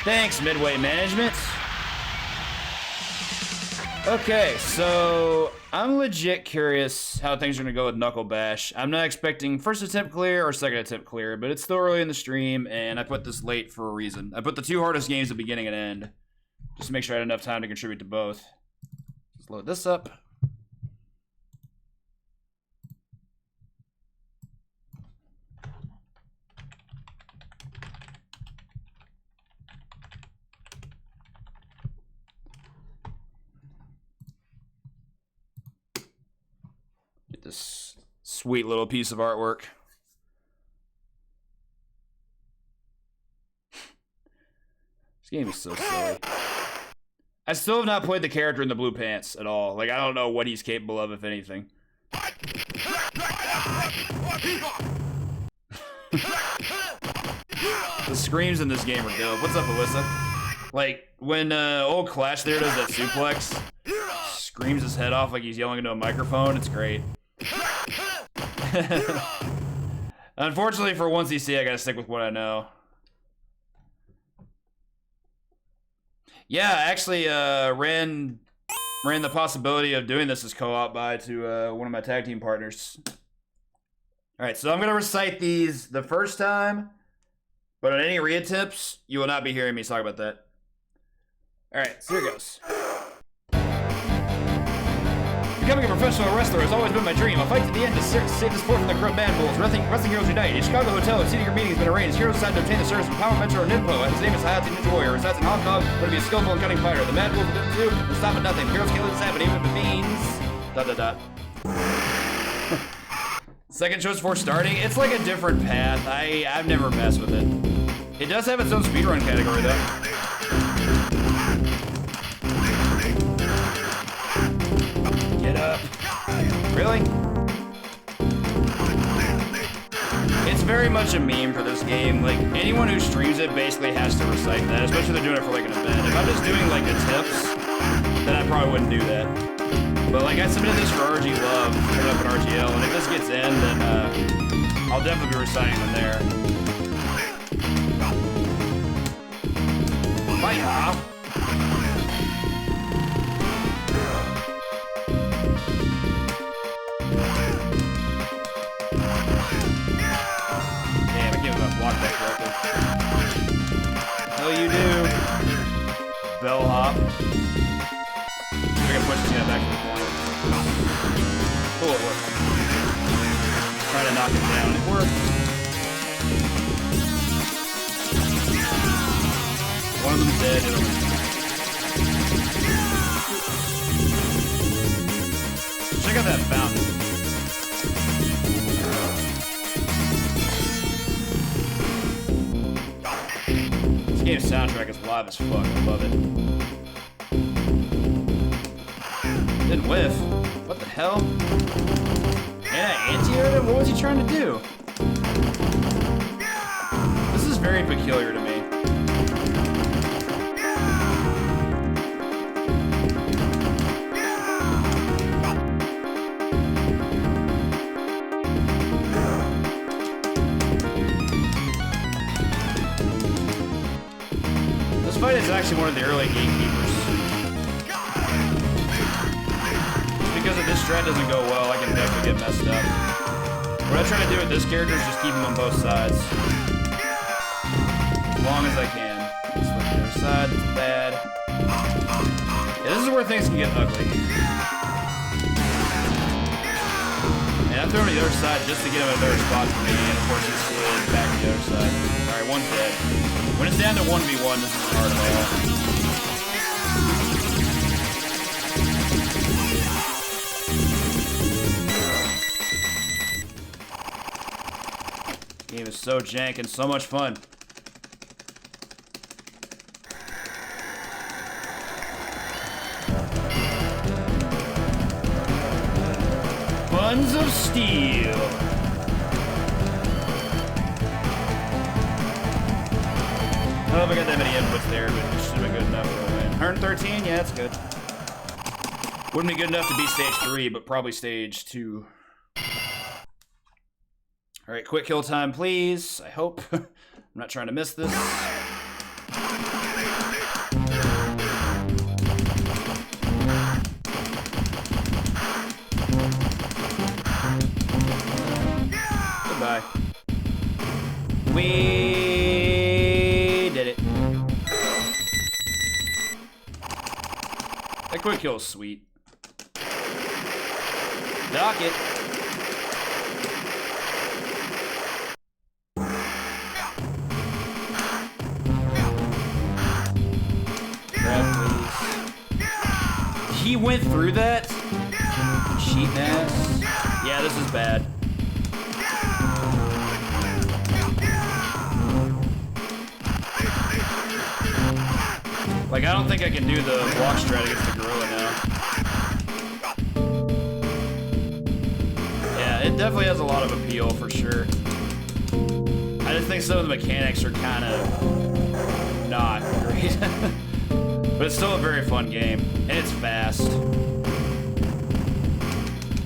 Thanks, Midway Management. Okay, so I'm legit curious how things are gonna go with Knuckle Bash. I'm not expecting first attempt clear or second attempt clear, but it's still early in the stream, and I put this late for a reason. I put the 2 hardest games at beginning and end, just to make sure I had enough time to contribute to both. Let's load this up. This sweet little piece of artwork. This game is so silly. I still have not played the character in the blue pants at all. Like, I don't know what he's capable of, if anything. The screams in this game are dope. What's up, Alyssa? Like, when old Clash there does that suplex, screams his head off like he's yelling into a microphone, it's great. Unfortunately for 1cc, I gotta stick with what I know. Yeah, I actually ran the possibility of doing this as co-op by to one of my tag team partners. Alright, so I'm gonna recite these the first time, but on any reattempts, you will not be hearing me talk about that. Alright, so here goes. Becoming a professional wrestler has always been my dream. I'll fight to the end to save the sport from the corrupt bad bulls. Wrestling Heroes Unite. A Chicago hotel, a seating meeting has been arranged. Heroes decided to obtain the service from Power Metro Ninpo. His name is Hayate Ninja Warrior. Resides in Hong Kong, but to be a skillful and cunning fighter. The mad bulls will do will stop at nothing. Heroes can't let this happen, even if it means... ... Second choice before starting. It's like a different path. I've never messed with it. It does have its own speedrun category, though. Get up. Really? It's very much a meme for this game. Like, anyone who streams it basically has to recite that, especially if they're doing it for like an event. If I'm just doing like the tips, then I probably wouldn't do that. But like, I submitted this for RG Love, put it up in RGL, and if this gets in, then I'll definitely be reciting them there. Fire! Damn, I can't block that correctly. Hell you do. Bell hop. I can push this guy back to the point. Cool, it worked. Trying to knock it down. It worked. One of them's dead. Check out that fountain. This game's soundtrack is live as fuck. I love it. Didn't whiff. What the hell? Yeah, anti-air him? What was he trying to do? This is very peculiar to me. This fight is actually one of the early gatekeepers. Because if this strat doesn't go well, I can definitely get messed up. What I try to do with this character is just keep him on both sides. As long as I can. Just look at the other side, it's bad. Yeah, this is where things can get ugly. And I'm throwing to the other side just to get him a better spot for me, and of course he's slid back to the other side. Alright, one's dead. When it's down to 1v1, this isn't hard at all. Game is so jank and so much fun. Buns of Steel. I don't know if I got that many inputs there, but it should have been good enough for a win. 113, yeah, that's good. Wouldn't be good enough to beat stage 3, but probably stage 2. All right, quick kill time, please. I hope. I'm not trying to miss this. high. We did it. That quick kill is sweet. Dock it. Grab, please. He went through that? Cheating ass. Yeah, this is bad. Like, I don't think I can do the block strat against the gorilla now. Yeah, it definitely has a lot of appeal for sure. I just think some of the mechanics are kind of not great. But it's still a very fun game, and it's fast.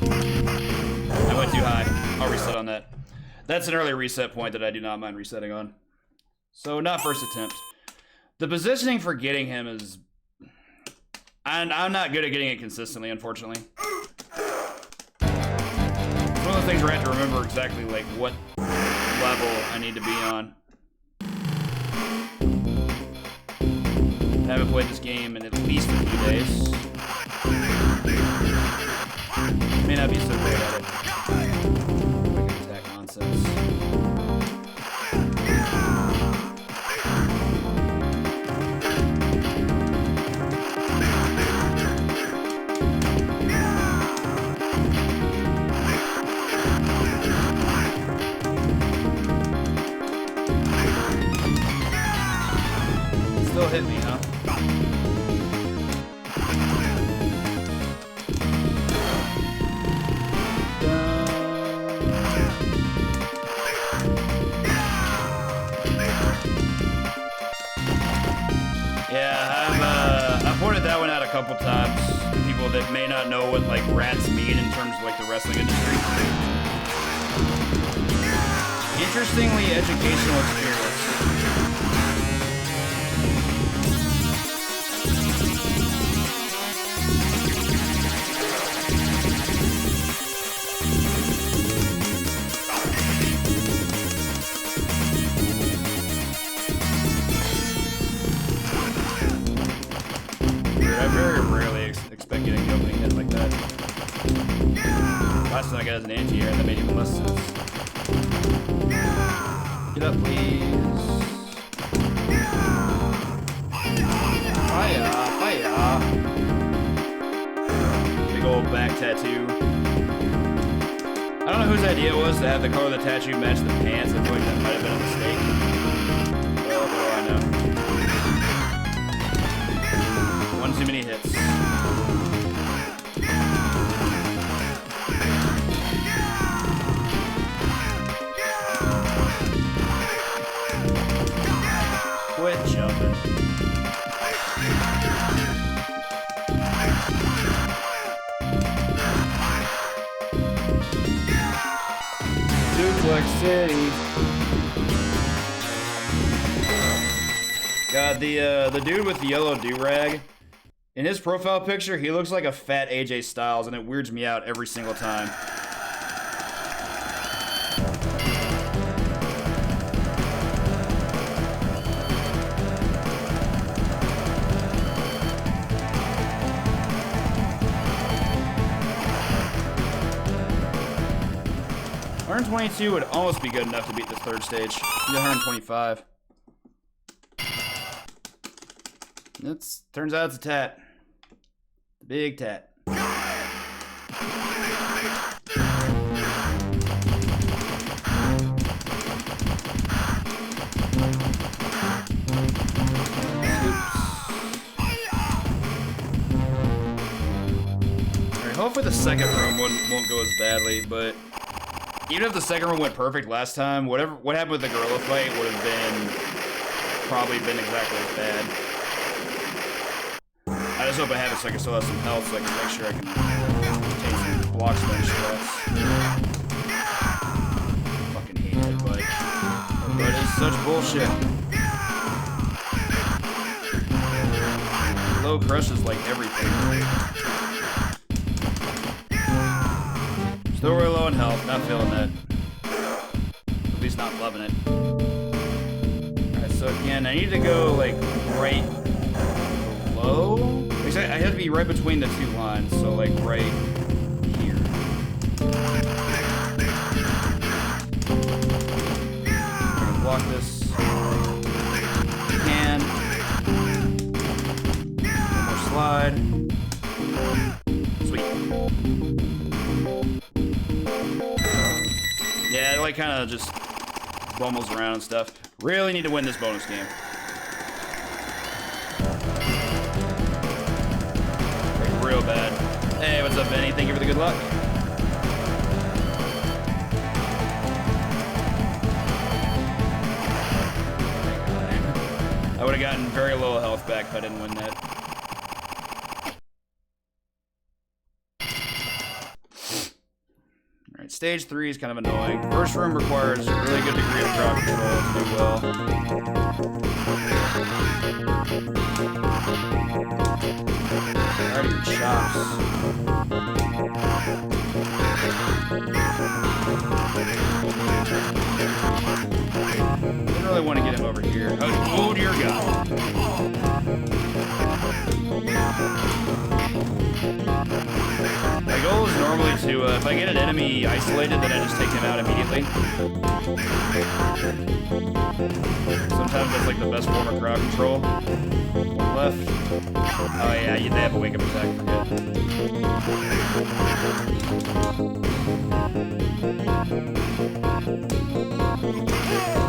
I went too high. I'll reset on that. That's an early reset point that I do not mind resetting on. So, not first attempt. The positioning for getting him is... I'm not good at getting it consistently, unfortunately. It's one of the things where I have to remember exactly, like, what level I need to be on. I haven't played this game in at least a few days. May not be so great at it. Quick attack nonsense. Still hit me, huh? Yeah, I've pointed that one out a couple times to people that may not know what like rats mean in terms of like the wrestling industry. Interestingly educational experience. I very rarely expect getting the opening hit like that. Last time I got as an anti-air, that made even less sense. Get up, please. Fire, fire. Big old back tattoo. I don't know whose idea it was to have the color of the tattoo match the pants. I feel like that might have been a mistake. Well, what do I know? One too many hits. Quit jumping. Duplex City. God, the dude with the yellow do-rag. In his profile picture, he looks like a fat AJ Styles, and it weirds me out every single time. $122 would almost be good enough to beat this third stage. Need $125. Turns out it's a tat. Big tat. Alright, hopefully the second room won't go as badly, but even if the second room went perfect last time, what happened with the gorilla fight would have probably been exactly as bad. I just hope I have it so I can still have some health so I can make sure I can take some block smash shots. Fucking hate headbutt. Headbutt is such bullshit. Low crushes like everything. Still really low in health, not feeling that. just not loving it. Alright, so again, I need to go like right below. I have to be right between the two lines, so like right here. I'm gonna block this. Can. One more slide. Sweet. Yeah, it like kind of just bumbles around and stuff. Really need to win this bonus game. Real bad. Hey, what's up, Benny? Thank you for the good luck. I would have gotten very low health back if I didn't win that. Alright, stage 3 is kind of annoying. First room requires a really good degree of crowd control to do well. Alright, your chops. Didn't really want to get him over here. Oh dear God. My goal is normally to, if I get an enemy isolated, then I just take him out immediately. Sometimes that's like the best form of crowd control. One left. Oh yeah, they have a wake-up attack,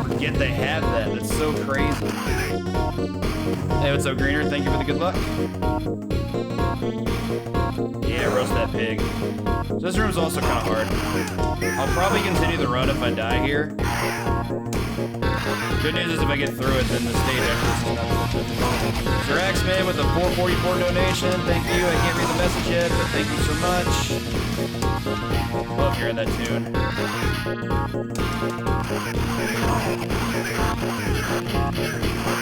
forget they have that. That's so crazy. Hey, what's up, Greener? Thank you for the good luck. Yeah, roast that pig. So this room's also kind of hard. I'll probably continue the run if I die here. Good news is if I get through it, then the stage exits. Sir Axeman with a 444 donation. Thank you. I can't read the message yet, but thank you so much. Love hearing that tune.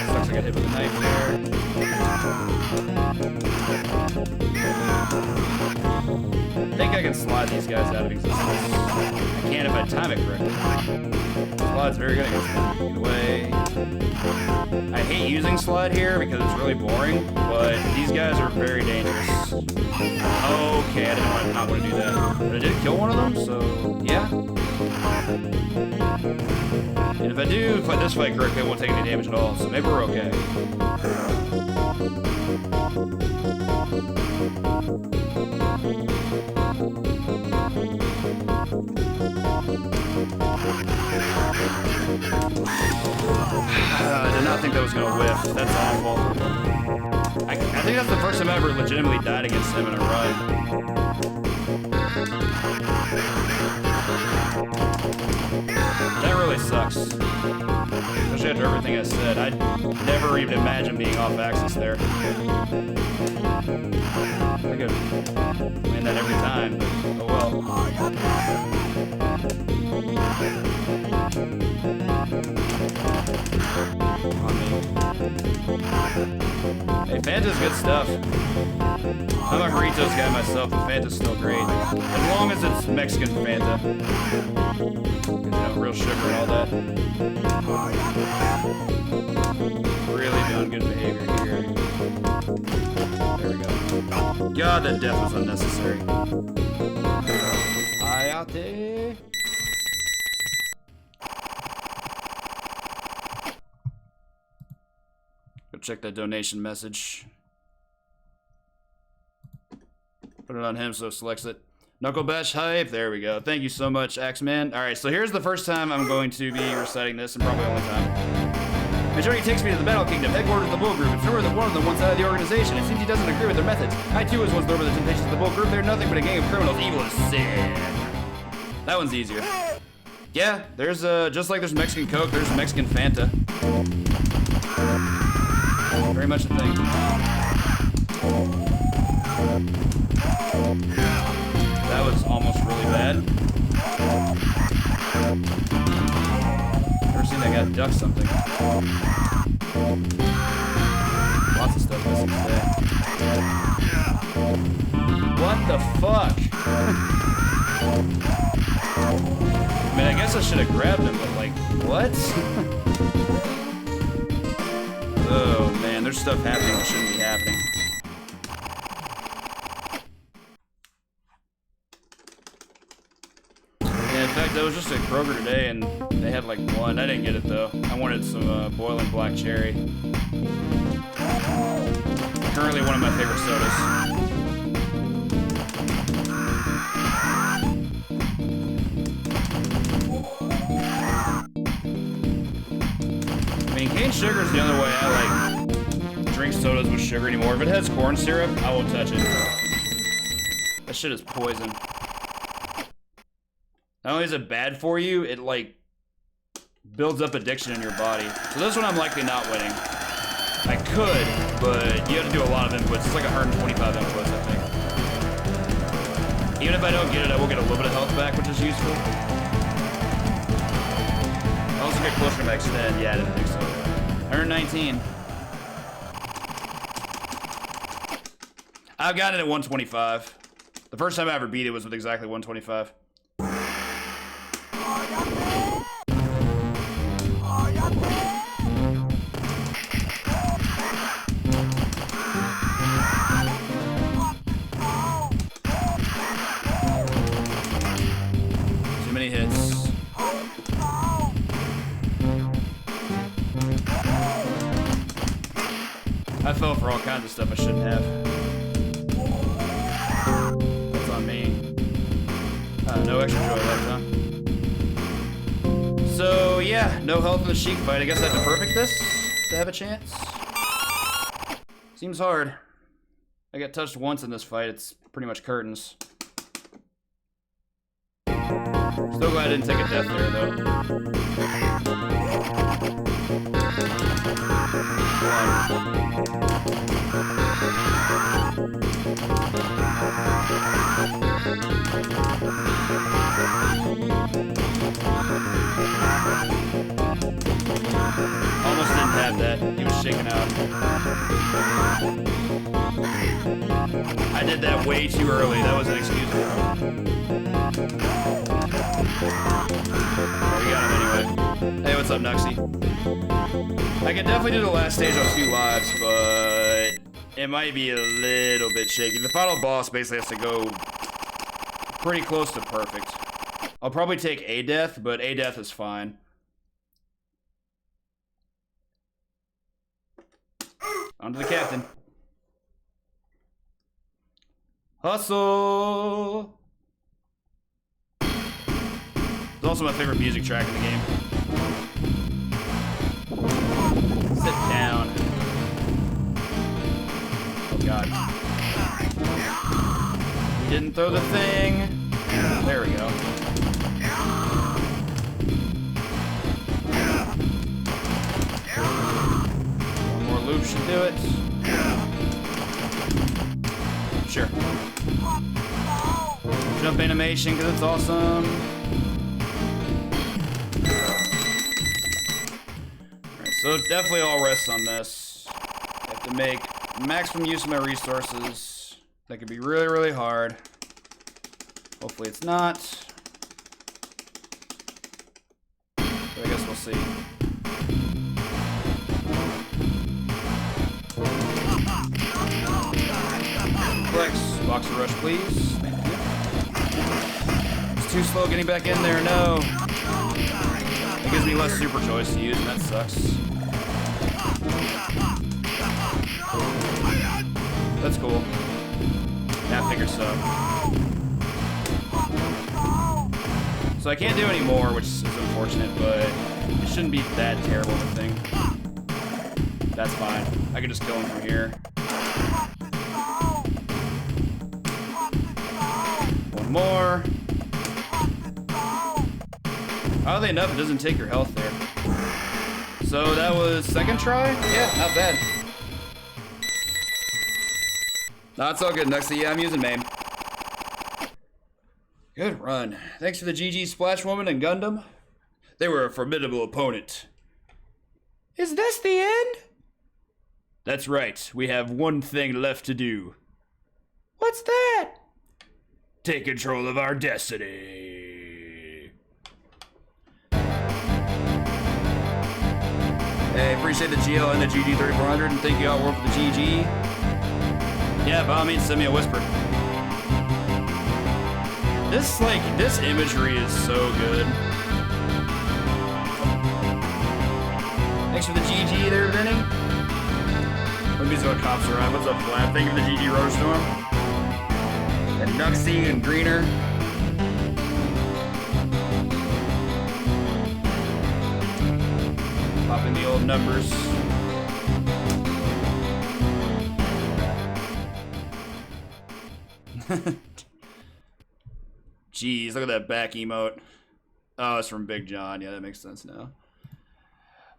Sucks I got hit with a knife there. I think I can slide these guys out of existence. I can if I time it correctly. Slide's very good against them. Get away. I hate using slide here because it's really boring, but these guys are very dangerous. Okay, I didn't not want to do that. But I did kill one of them, so yeah. And if I do fight this fight correctly, I won't take any damage at all, so maybe we're okay. I did not think that was going to whiff. That's awful. I think that's the first time I ever legitimately died against him in a run. That really sucks. Especially after everything I said. I'd never even imagine being off axis there. I could win that every time, but oh well. Hey, Fanta's good stuff. I'm a Doritos guy myself, but Fanta's still great. As long as it's Mexican Fanta. You know, real sugar and all that. Really doing good behavior here. There we go. God, that death was unnecessary. Ayate. Go check that donation message. Put it on him so it selects it. Knuckle Bash hype. There we go. Thank you so much, Axeman. Alright, so here's the first time I'm going to be reciting this, and probably only time. My journey takes me to the Battle Kingdom, headquarters of the Bull Group. It's rumored that one of them wants out of the organization. It seems he doesn't agree with their methods. I too was once over the temptations of the Bull Group. They're nothing but a gang of criminals, evil as sin. That one's easier. Yeah, there's just like there's Mexican Coke, there's Mexican Fanta. Very much a thing. That was almost really bad. Never seen that guy duck something. Lots of stuff missing today. What the fuck? I mean, I guess I should have grabbed him, but like, What? Oh man, there's stuff happening that shouldn't be happening. Yeah, in fact, I was just at Kroger today and they had like one. I didn't get it though. I wanted some boiling black cherry. Currently one of my favorite sodas. I mean, cane sugar is the only way I like drink sodas with sugar anymore. If it has corn syrup, I won't touch it. That shit is poison. Not only is it bad for you, it like builds up addiction in your body. So this one I'm likely not winning. I could, but you have to do a lot of inputs. It's like 125 inputs, I think. Even if I don't get it, I will get a little bit of health back, which is useful. I also get closer to my extend. Yeah, I didn't think so. 119. I've got it at 125. The first time I ever beat it was with exactly 125. Too many hits. I fell for all kinds of stuff I shouldn't have. That's on me. No extra joy left, huh? So, yeah, no health in the Sheik fight. I guess I have to perfect this to have a chance. Seems hard. I got touched once in this fight. It's pretty much curtains. Still glad I didn't take a death there, though. Almost didn't have that. He was shaking out. I did that way too early. That was inexcusable. We got him anyway. Hey, what's up, Nuxie? I can definitely do the last stage on 2 lives, but it might be a little bit shaky. The final boss basically has to go pretty close to perfect. I'll probably take a death, but a death is fine. On to the captain. Hustle! It's also my favorite music track in the game. Sit down. Oh god. He didn't throw the thing. There we go. One more loop should do it. Sure. Jump animation because it's awesome. Alright, so definitely all rest on this. I have to make maximum use of my resources. That could be really, really hard. Hopefully it's not. But I guess we'll see. Flex, boxer rush, please. Thank you. It's too slow getting back in there. No. It gives me less super choice to use, and that sucks. That's cool. Yeah, I figured so. So I can't do any more, which is unfortunate, but it shouldn't be that terrible of a thing. That's fine. I can just kill him from here. One more. Oddly enough, it doesn't take your health there. So that was second try? Yeah, not bad. No, it's all good, Nuxie. Yeah, I'm using MAME. Good run. Thanks for the GG Splash Woman and Gundam. They were a formidable opponent. Is this the end? That's right. We have one thing left to do. What's that? Take control of our destiny. Hey, appreciate the GL and the GG 3400, and thank you all for the GG. Yeah, by all means, send me a whisper. This imagery is so good. Thanks for the GG there, Vinny. Let me see what cops are on. What's up, Flap? Thank you for the GG Rotor Storm. And Nuxie and Greener. Popping the old numbers. Jeez, look at that back emote. Oh, it's from Big John. Yeah, that makes sense now.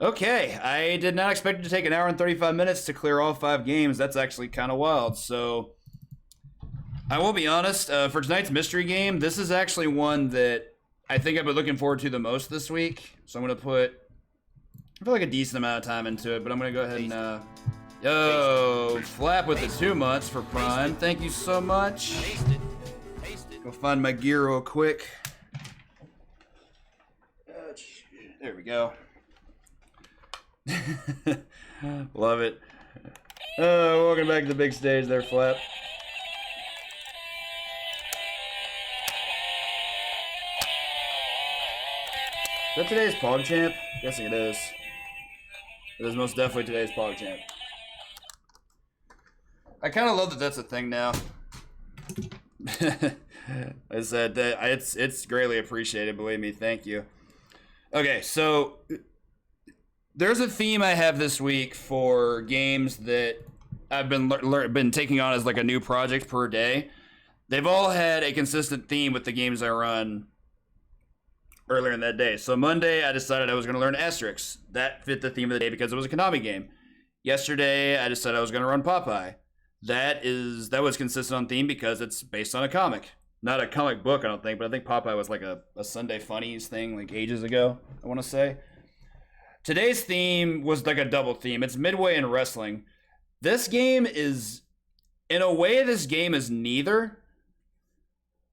Okay, I did not expect it to take an hour and 35 minutes to clear all 5 games. That's actually kind of wild. So, I will be honest, for tonight's mystery game, this is actually one that I think I've been looking forward to the most this week. So I'm going to put, I feel like a decent amount of time into it, but I'm going to go ahead and, yo, Flap with the 2 months for Prime. Thank you so much. Go find my gear real quick. There we go. Love it. Welcome back to the big stage there, Flap. Is that today's PogChamp? Guessing it is. It is most definitely today's PogChamp. I kind of love that that's a thing now. I said that it's greatly appreciated, believe me. Thank you. Okay, so there's a theme I have this week for games that I've been taking on as like a new project per day. They've all had a consistent theme with the games I run earlier in that day. So Monday, I decided I was going to learn Asterix. That fit the theme of the day because it was a Konami game. Yesterday, I decided I was going to run Popeye. That was consistent on theme because it's based on a comic. Not a comic book, I don't think, but I think Popeye was like a Sunday Funnies thing like ages ago, I want to say. Today's theme was like a double theme. It's Midway and wrestling. This game is, in a way, this game is neither.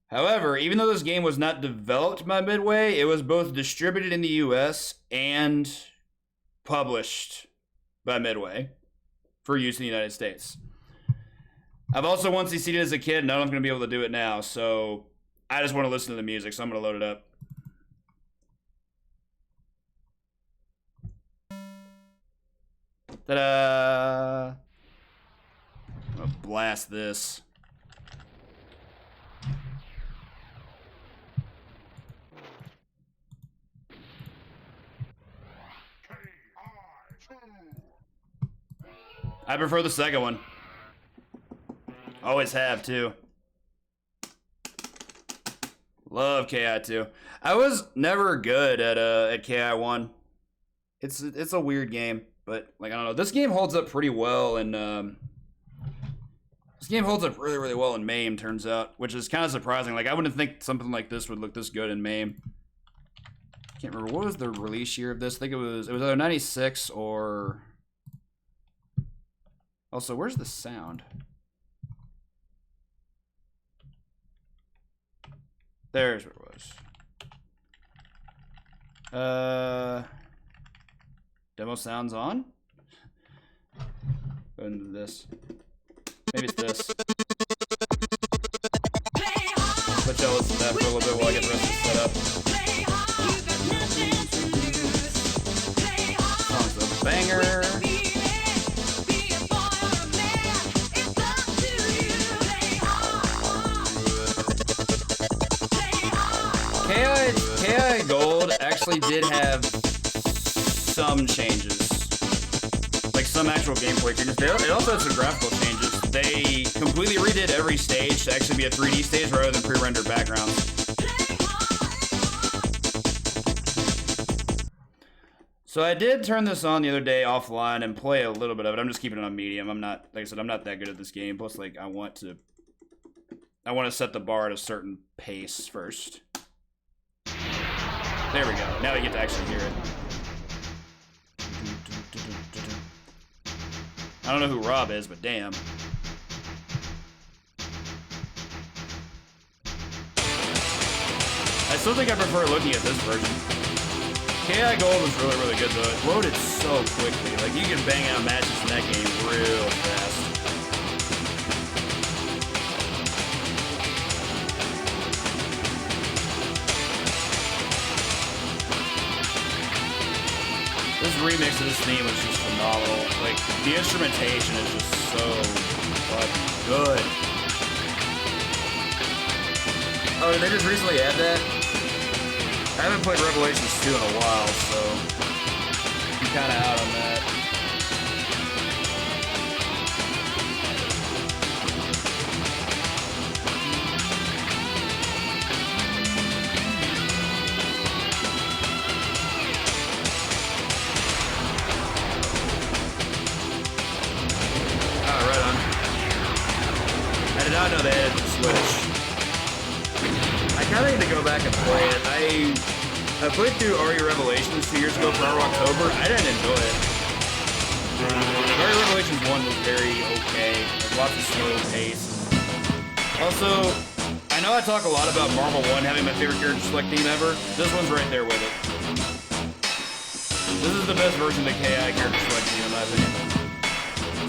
However, even though this game was not developed by Midway, it was both distributed in the US and published by Midway for use in the United States. I've also once succeeded as a kid, and I know I'm going to be able to do it now, so I just want to listen to the music, so I'm going to load it up. Ta-da! I'm going to blast this. I prefer the second one. Always have, too. Love KI2. I was never good at KI1. It's a weird game, but like I don't know. This game holds up pretty well, and this game holds up really, really well in MAME. Turns out, which is kind of surprising. Like I wouldn't think something like this would look this good in MAME. Can't remember what was the release year of this. I think it was either 96 or. Also, where's the sound? There's what it was. Demo sounds on? Go into this. Maybe it's this. Let y'all listen to that for a little bit while I get the rest of it set up. Song's a banger. KI Gold actually did have some changes. Like some actual gameplay changes. It also had some graphical changes. They completely redid every stage to actually be a 3D stage rather than pre-rendered backgrounds. So I did turn this on the other day offline and play a little bit of it. I'm just keeping it on medium. I'm not, like I said, I'm not that good at this game. Plus, like, I want to set the bar at a certain pace first. There we go. Now we get to actually hear it. I don't know who Rob is, but damn. I still think I prefer looking at this version. KI Gold was really, really good though. It loaded so quickly. Like you can bang out matches in that game real fast. This remix of this theme was just phenomenal. Like the instrumentation is just so fucking good. Oh, did they just recently add that? I haven't played Revelations 2 in a while, so I'm kind of out on that. Ah, right on. I did not know they added the Switch. I kind of need to go back and play it. I played through RE Revelations 2 years ago for our October. I didn't enjoy it. RE Revelations 1 was very okay. Like lots of slow pace. Also, I know I talk a lot about Marvel 1 having my favorite character select theme ever. This one's right there with it. This is the best version of the KI character select theme in my opinion.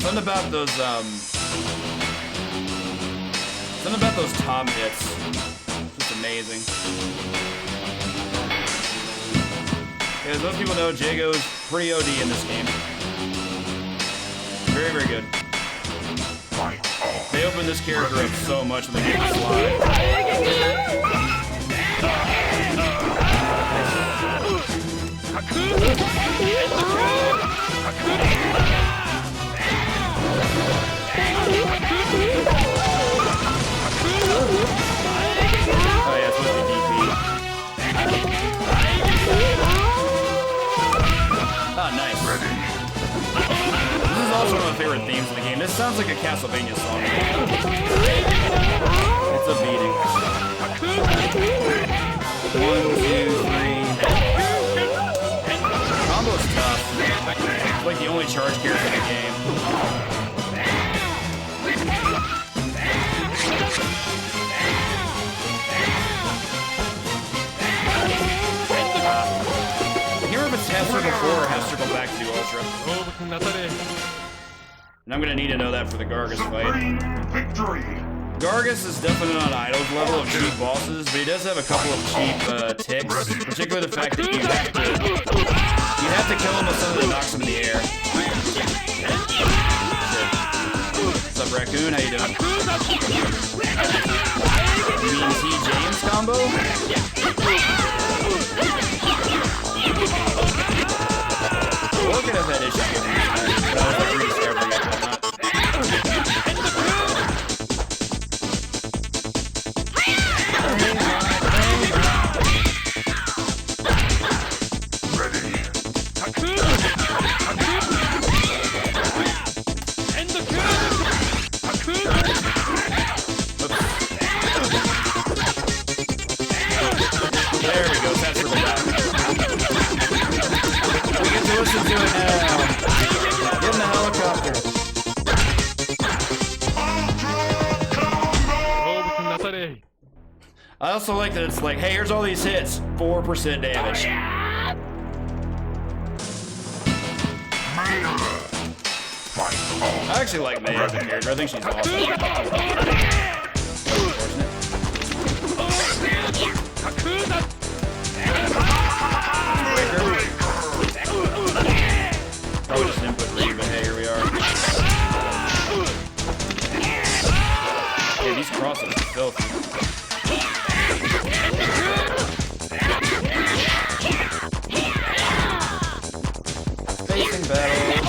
Something about those tom hits. Just amazing. As most people know, Jago's pretty OD in this game. Very, very good. They opened this character up so much when they gave the slide. Oh yeah, it's supposed to be DP. Ah, nice. This is also one of my favorite themes in the game. This sounds like a Castlevania song. It's a beating. 1, 2, 3. Combo's tough. It's like the only charge character in the game. Half circle 4 or half circle back to Ultra. And I'm gonna need to know that for the Gargus fight. Gargus is definitely not Idol's level of cheap bosses, but he does have a couple of cheap ticks, particularly the fact that you have to kill him with something that knocks him in the air. What's up, Raccoon? How you doing? You mean T. James combo? Look at that issue getting but I was like rediscovering it, whatnot. There we go, that's circle back. We get to listen to it now. Get in the helicopter. I also like that it's like, hey, here's all these hits, 4% damage. I actually like May as a character. I think she's awesome. Probably just input read, but hey, here we are. Yeah, these crosses are filthy. Facing battle.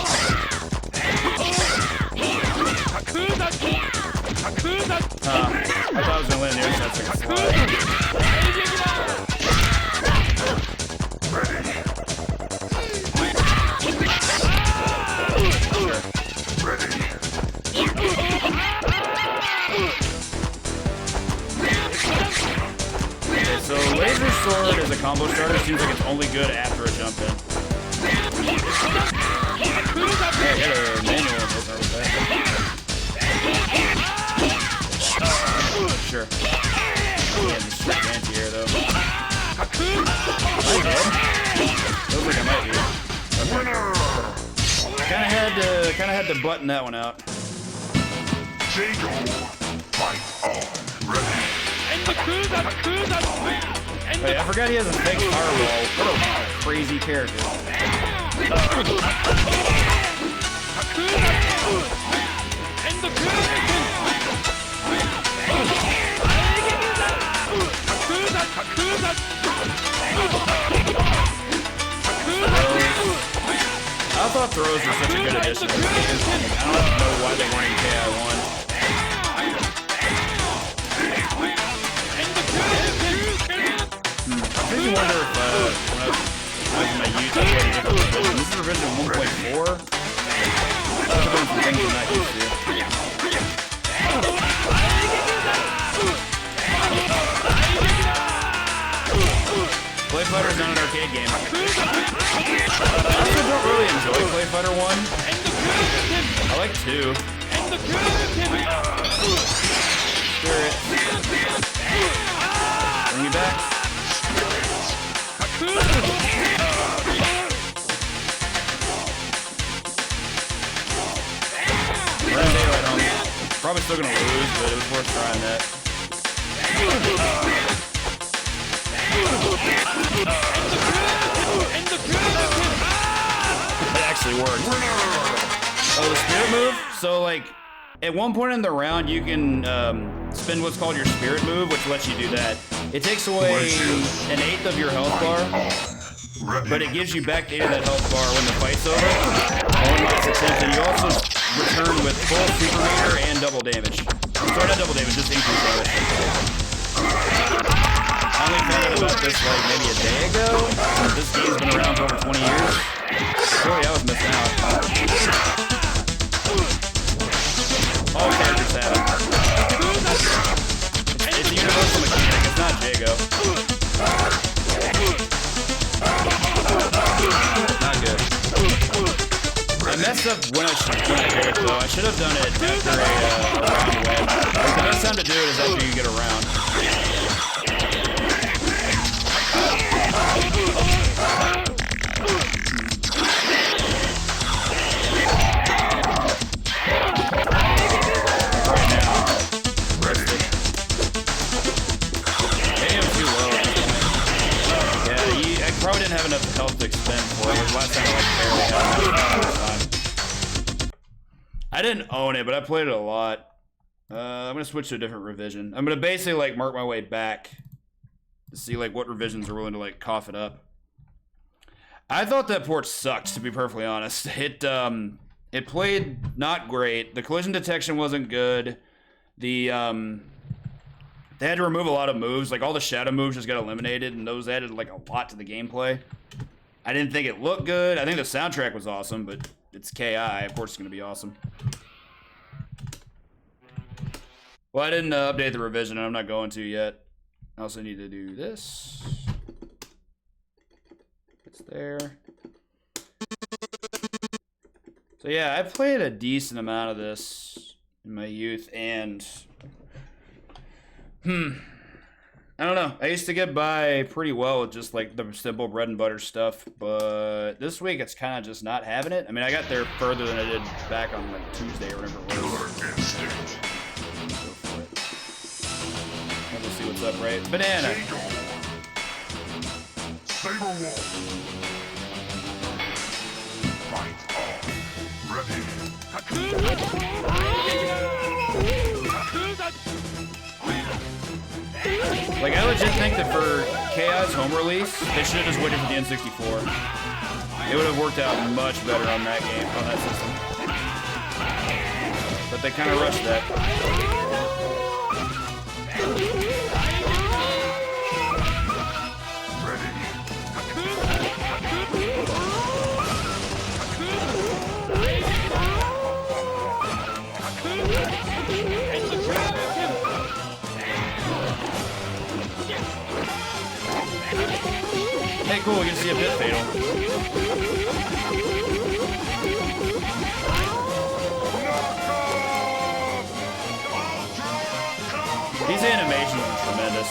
I thought I was gonna land there, so that's like a slide. Okay, so Laser Sword as a combo starter seems like it's only good after a jump in. Yeah, I got a manual in this, with that. Sure. Yeah, this is anti-air though. Am I dead? had to button that one out. Jago, fight on. Ready. Wait, I forgot he has a fake fireball. What a crazy character. I thought throws were such a good addition to the game. I don't know why they weren't in KI1. I really wonder if when I was in my youth, I played a different revision. This is revision 1.4. That's a bunch of things I'm not used to. Play Fighter is not an arcade game. I also don't really enjoy Play Fighter 1. I like 2. Spirit. Bring me back. We're in daylight, homie. Probably still gonna lose, but it was worth trying that. It actually worked. Oh, the spirit move? So, like, at one point in the round, you can spin what's called your spirit move, which lets you do that. It takes away an eighth of your health bar, but it gives you back 8 of that health bar when the fight's over. One last attempt, and you also return with full super meter and double damage. Sorry, not double damage, just increased damage. I only found out about this like maybe a day ago. This game's been around for over 20 years. Boy, I was missing out. All characters have it. It's a universal mechanic, it's not Jago. Not good. I messed up when I did it though. I should have done it after a round win. The best time to do it is after you get around. Probably didn't have enough health to expend for it. Last time I like barely had enough time. I didn't own it, but I played it a lot. I'm gonna switch to a different revision. I'm gonna basically like mark my way back to see like what revisions are willing to like cough it up. I thought that port sucked, to be perfectly honest. It played not great. The collision detection wasn't good. They had to remove a lot of moves, like all the shadow moves just got eliminated, and those added like a lot to the gameplay. I didn't think it looked good. I think the soundtrack was awesome, but it's KI, of course it's gonna be awesome. Well, I didn't update the revision, and I'm not going to yet. I also need to do this. It's there. So yeah, I played a decent amount of this in my youth, and I don't know. I used to get by pretty well with just like the simple bread and butter stuff, but this week it's kind of just not having it. I mean, I got there further than I did back on like Tuesday or whatever it was. Go for it. Let's see what's up, right? Banana. Like, I legit think that for KI's home release, they should have just waited for the N64. It would have worked out much better on that game, on that system. But they kind of rushed that. Hey, cool, we can see a pit fatal. These animations are tremendous.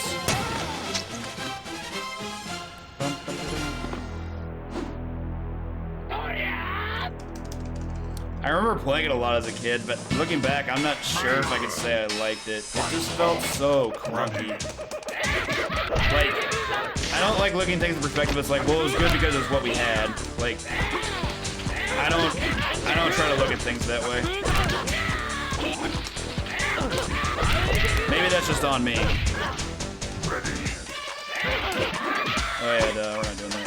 I remember playing it a lot as a kid, but looking back, I'm not sure if I could say I liked it. It just felt so clunky. Like, I don't like looking things in perspective. It's like, well, it was good because it's what we had. Like, I don't try to look at things that way. Maybe that's just on me. Oh yeah, we're not doing that.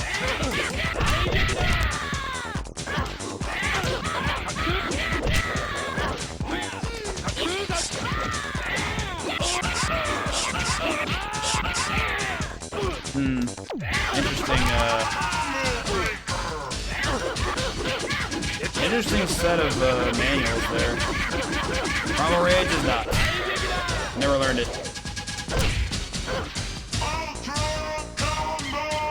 Interesting set of manuals there. Primal Rage is not. Never learned it.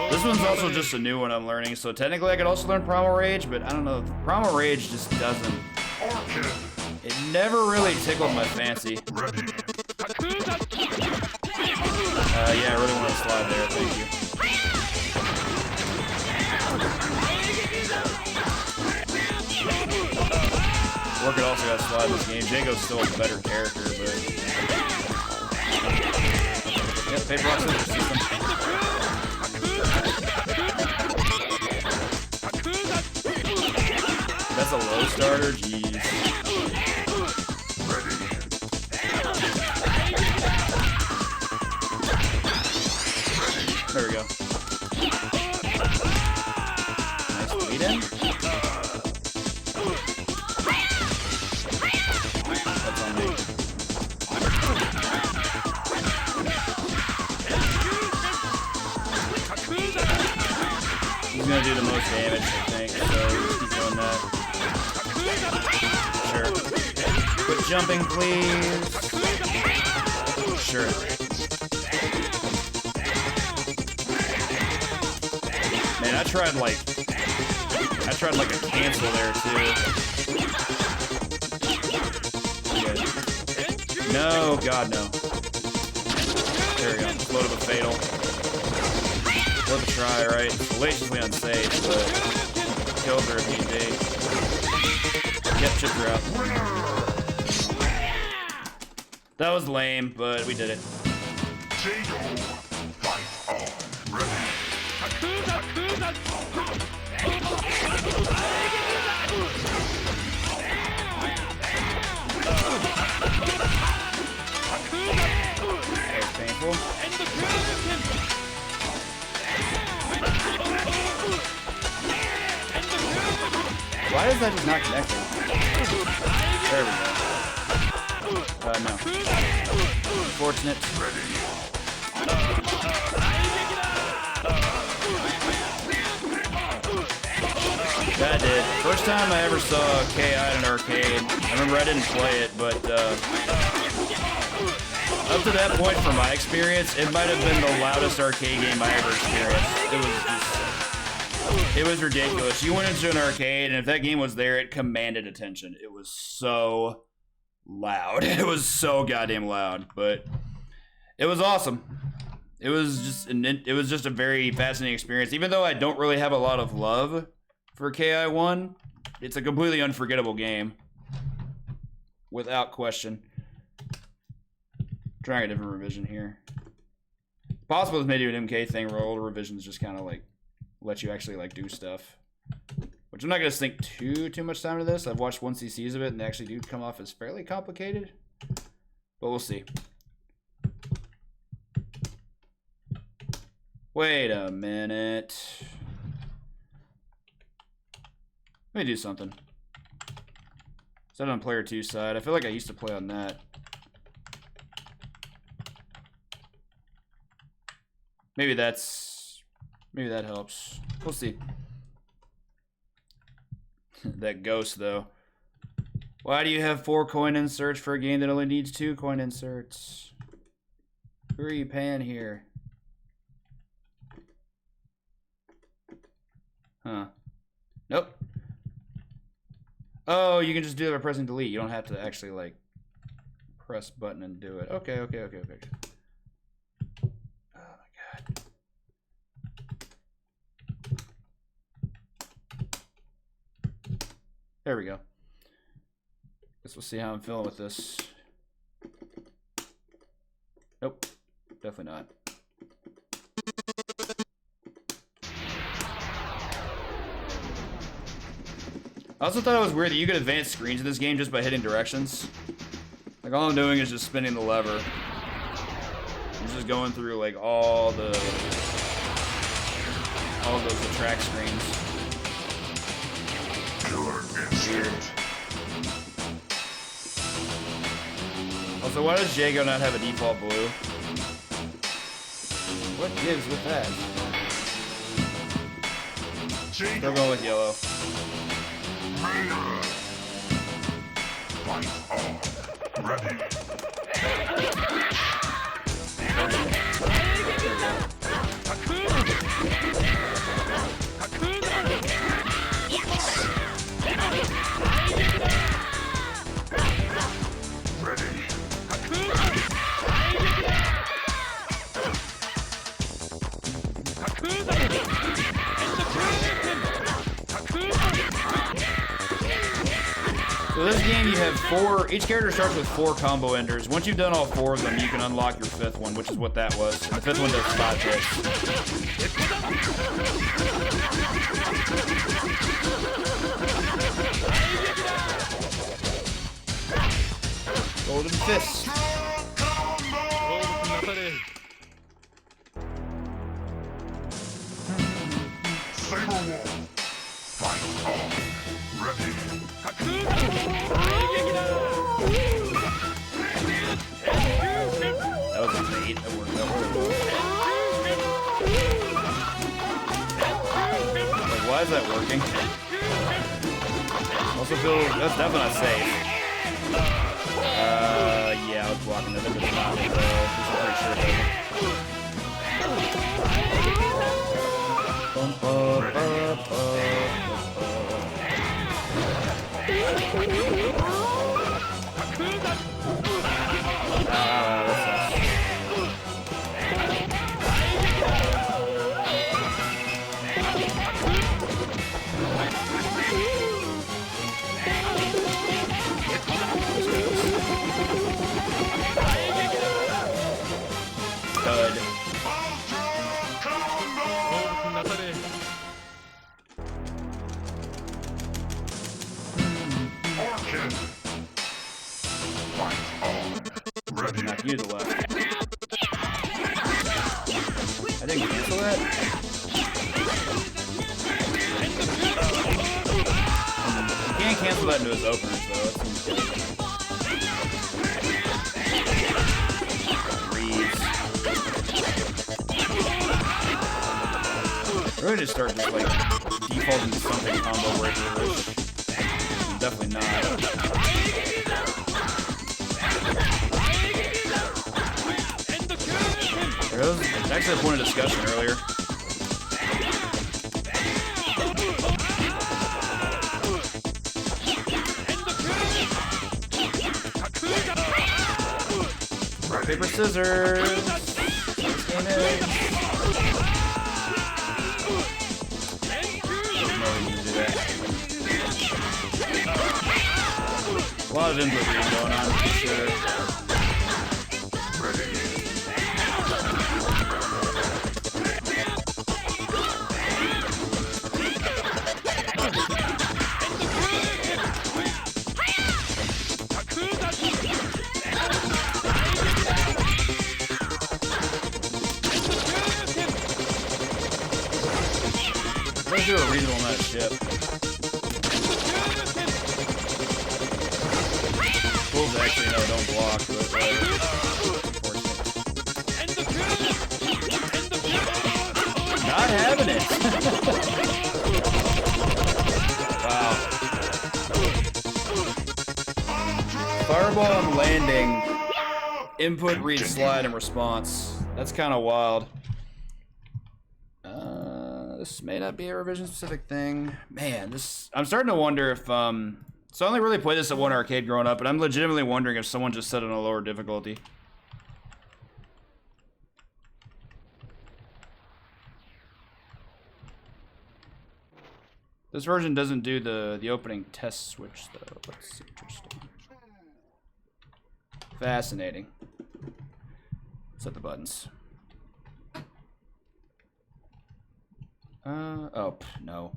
This one's also just a new one I'm learning, so technically I could also learn Primal Rage, but I don't know. Primal Rage just doesn't. It never really tickled my fancy. Yeah, I really want to slide there, thank you. Orchid also got to slide this game. Jago's still a better character, but... Yep, paper, rock, scissors system. That's a low starter? Jeez. There we go. Nice lead in. That's on me. He's gonna do the most damage, I think, so keep doing that. Sure. Quit jumping, please. Sure. Man, I tried like a cancel there too. Good. No, God no. There we go. Load of a fatal. Worth a try, right? Salaciously unsafe, but kills her if need be. Yep, chipped her out. That was lame, but we did it. That's painful. Why is that just not connecting? There we go. No. Unfortunate. That did. First time I ever saw KI in an arcade. I remember I didn't play it, but up to that point, from my experience, it might have been the loudest arcade game I ever experienced. It was ridiculous. You went into an arcade, and if that game was there, it commanded attention. It was so loud. It was so goddamn loud, but it was awesome. It was just a very fascinating experience. Even though I don't really have a lot of love for KI1, it's a completely unforgettable game, without question. Trying a different revision here. It's possible it's maybe an MK thing where older revisions just kind of like let you actually like do stuff, which I'm not gonna sink too much time to this. I've watched 1cc's of it and they actually do come off as fairly complicated, but we'll see. Wait a minute. Let me do something. Is that on player 2 side? I feel like I used to play on that. Maybe that helps. We'll see. That ghost though. Why do you have 4 coin inserts for a game that only needs 2 coin inserts? Who are you paying here? Huh. Nope. Oh, you can just do it by pressing delete. You don't have to actually like press button and do it. Okay. Oh my god. There we go. Guess we'll see how I'm feeling with this. Nope, definitely not. I also thought it was weird that you could advance screens in this game just by hitting directions. Like, all I'm doing is just spinning the lever. I'm just going through, like, all those track screens. Killer instinct. Also, why does Jago not have a default blue? What gives with that? Still going with yellow. Fight on. Ready. So this game, you have four. Each character starts with 4 combo enders. Once you've done all 4 of them, you can unlock your 5th one, which is what that was. And the 5th one does 5 hits. Golden Fist. Saber Wolf. Fight on. Ready. That was a bait. That worked out really well. Like, why is that working? Also feel that's definitely not safe. Yeah, I was blocking that. That does not look this is pretty sure Good. Not you the left. I didn't cancel that. You can't cancel that into his openers though. That seems good. Really just start just like defaulting to something combo breaker, which I'm definitely not. There was actually a point of discussion earlier. Rock, paper, scissors. This game is. A lot of input being going on for sure. Let's do a reasonable amount of shit. Bulls actually no, don't block, but not having it. Wow. Fireball and landing. Input, read, slide, and response. That's kind of wild. This may not be a revision specific thing. Man, this I'm starting to wonder if so I only really played this at one arcade growing up, but I'm legitimately wondering if someone just set it on a lower difficulty. This version doesn't do the opening test switch though. Let's see. Interesting. Fascinating. Set the buttons. Oh, no.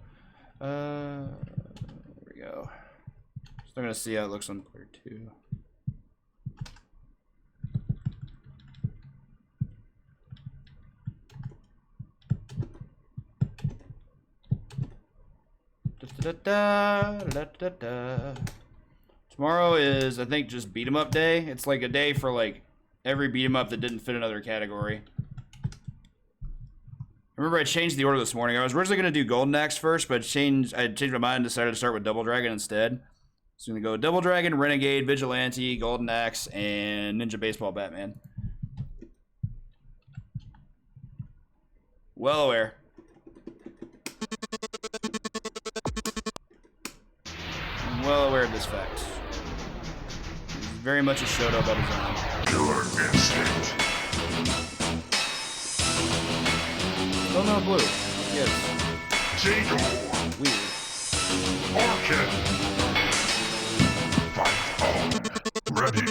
There we go. Still gonna see how it looks on player 2. Tomorrow is, I think, just beat 'em up day. It's like a day for like every beat 'em up that didn't fit another category. I remember I changed the order this morning. I was originally gonna do Golden Axe first, but I changed my mind and decided to start with Double Dragon instead. So I'm gonna go Double Dragon, Renegade, Vigilante, Golden Axe, and Ninja Baseball Batman. Well aware. I'm well aware of this fact. He's very much a Shoto about his own. Killer instinct. Oh no, blue. Yes. Jingle. Weird. Orchid. Fight on. Ready.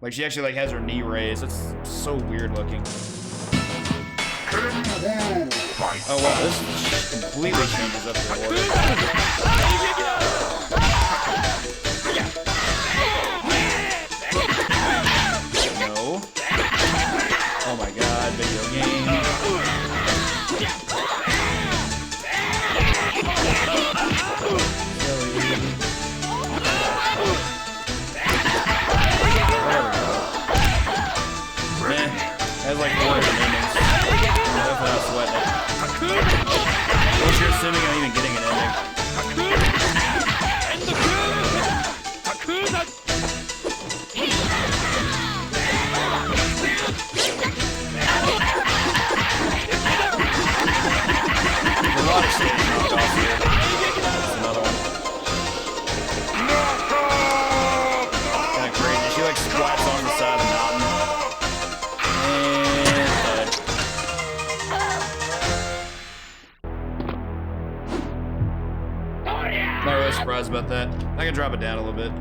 Like she actually like has her knee raised. It's so weird looking. Oh wow, this completely changes up the order. No. Oh my god, video game. Has like 4 different endings. Definitely not sweating it. Unless you're assuming I'm even getting an ending. There's a lot of stage knockoffs here. That's another one. Kinda crazy. She like squats on the side of the mountain. Not really surprised about that. I can drop it down a little bit.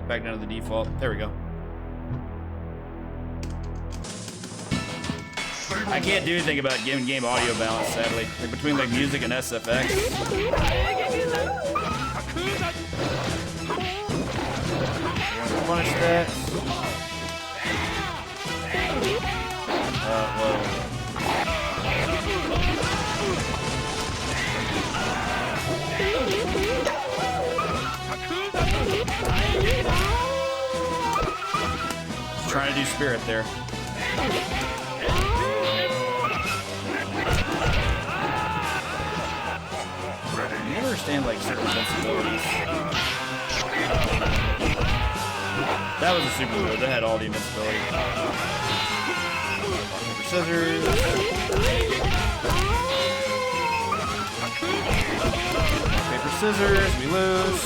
Back down to the default. There we go. I can't do anything about giving game audio balance, sadly. Like between like music and SFX. Punish that. Whoa. Trying to do spirit there. You never understand like certain invincibilities. That was a super good. That had all the invincibility. Paper, scissors. Paper, scissors. We lose.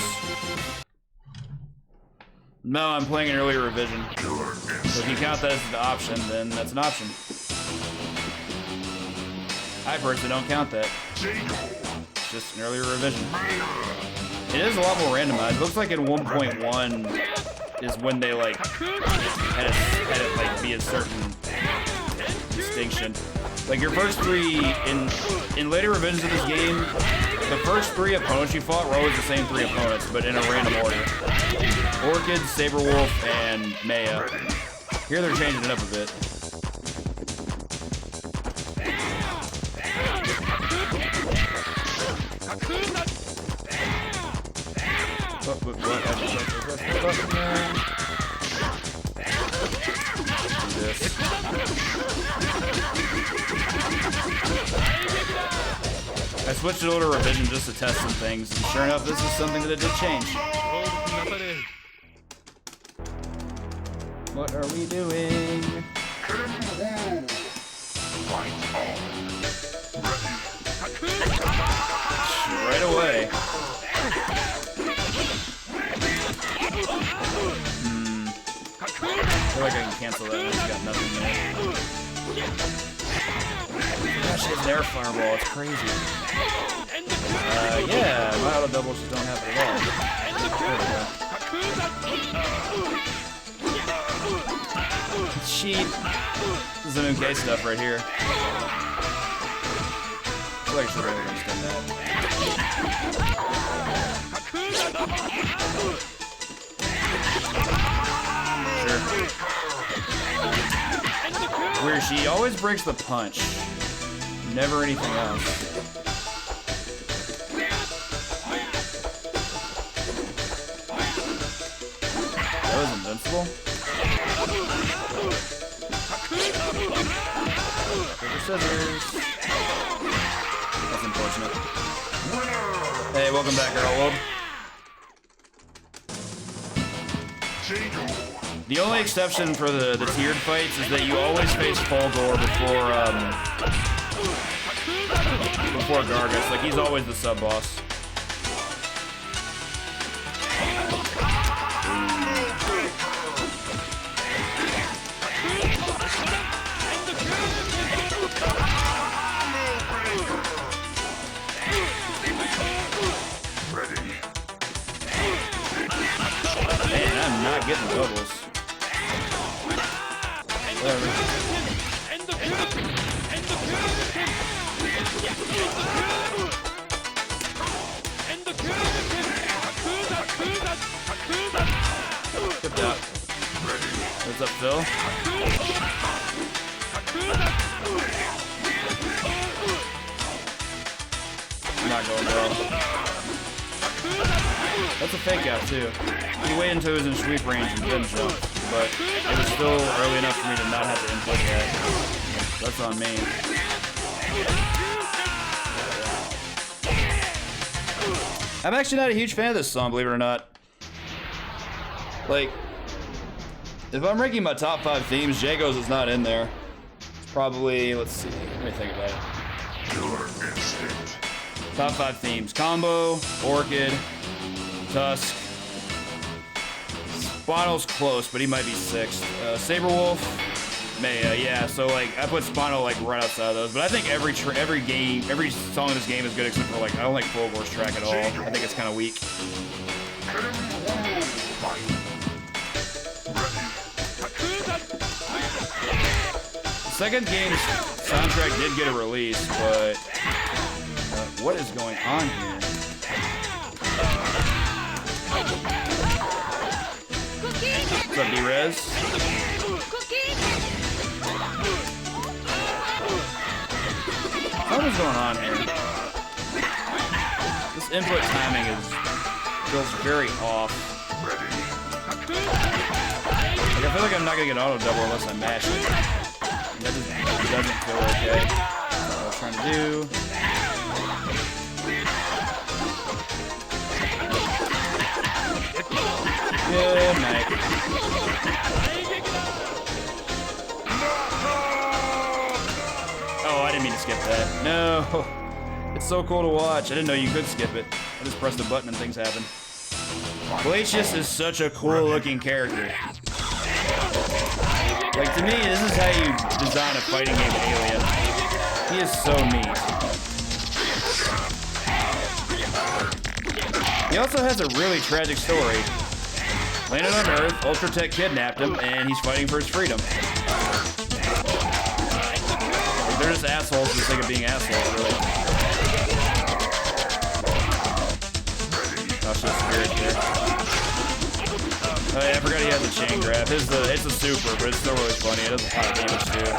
No, I'm playing an earlier revision. So if you count that as an option, then that's an option. I personally don't count that. It's just an earlier revision. It is a lot more randomized. It looks like in 1.1 is when they like had it like be a certain distinction. Like your first 3 in later revisions of this game, the first 3 opponents you fought were always the same 3 opponents, but in a random order. Orchid, Saberwolf, and Maya. Here they're changing it up a bit. I switched it over to revision just to test some things, and sure enough, this is something that it did change. What are we doing? Right away. I feel like I can cancel that. It's got nothing there. Gosh, it's an air fireball. It's crazy. Yeah, my auto doubles just don't have it at all. Cheat. This is some MK stuff right here. I feel like I should really understand that. Sure. Weird, she always breaks the punch. Never anything else. That was invincible. Paper, scissors. That's unfortunate. Hey, welcome back, Earlwood. The only exception for the tiered fights is that you always face Fulgor before Gargus. Like, he's always the sub-boss. Man, I'm not getting doubles. Good job. What's up, Phil? I'm not going well. That's a fake out too. He waited until he was in sweep range and then jumped, but it was still early enough for me to not have to input that. That's on me. I'm actually not a huge fan of this song, believe it or not. Like, if I'm ranking my top 5 themes, Jago's is not in there. It's probably, let's see, let me think about it. Top 5 themes: Combo, Orchid, Tusk. Spinal's close, but he might be 6th. Saberwolf, Maya, yeah. So like, I put Spinal like right outside of those. But I think every song in this game is good except for like, I don't like Fulgor's track at all. I think it's kind of weak. The second game's soundtrack did get a release, but what is going on here? What's up, D-Rez? What is going on here? This input timing feels very off. Like, I feel like I'm not gonna get auto double unless I mash it. That just doesn't feel okay. That's what I was trying to do. Good night. Oh, I didn't mean to skip that. No. It's so cool to watch. I didn't know you could skip it. I just pressed the button and things happen. Glacius is such a cool looking character. Like, to me, this is how you design a fighting game in Alien. He is so neat. He also has a really tragic story. Landed on Earth, Ultratech kidnapped him, and he's fighting for his freedom. Like, they're just assholes for the sake of being assholes, really. Oh, shit, spirit there. Oh yeah, I forgot he has a chain grab. It's a super, but it's still really funny. It does a lot of damage too.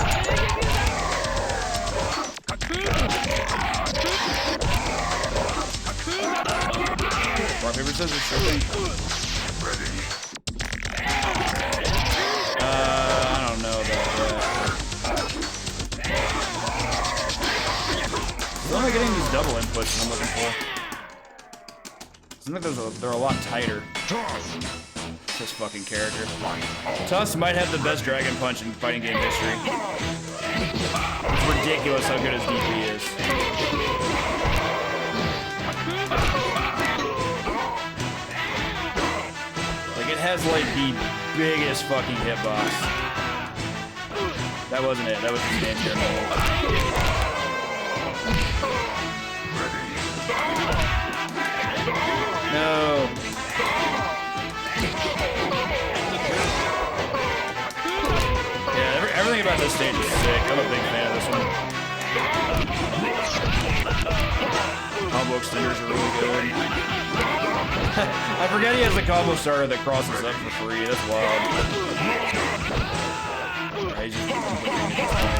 rock, paper, scissors, sure thing. I don't know about that. Still am I getting these double inputs that I'm looking for? Seems like they're a lot tighter. This fucking character. Tuss might have the best dragon punch in fighting game history. It's ridiculous how good his DP is. Like, it has like the biggest fucking hitbox. That wasn't it. That was the stand here No. Yeah, everything about this stage is sick. I'm a big fan of this one. Combo extenders are really good. I forget he has a combo starter that crosses up for free. That's wild. He's just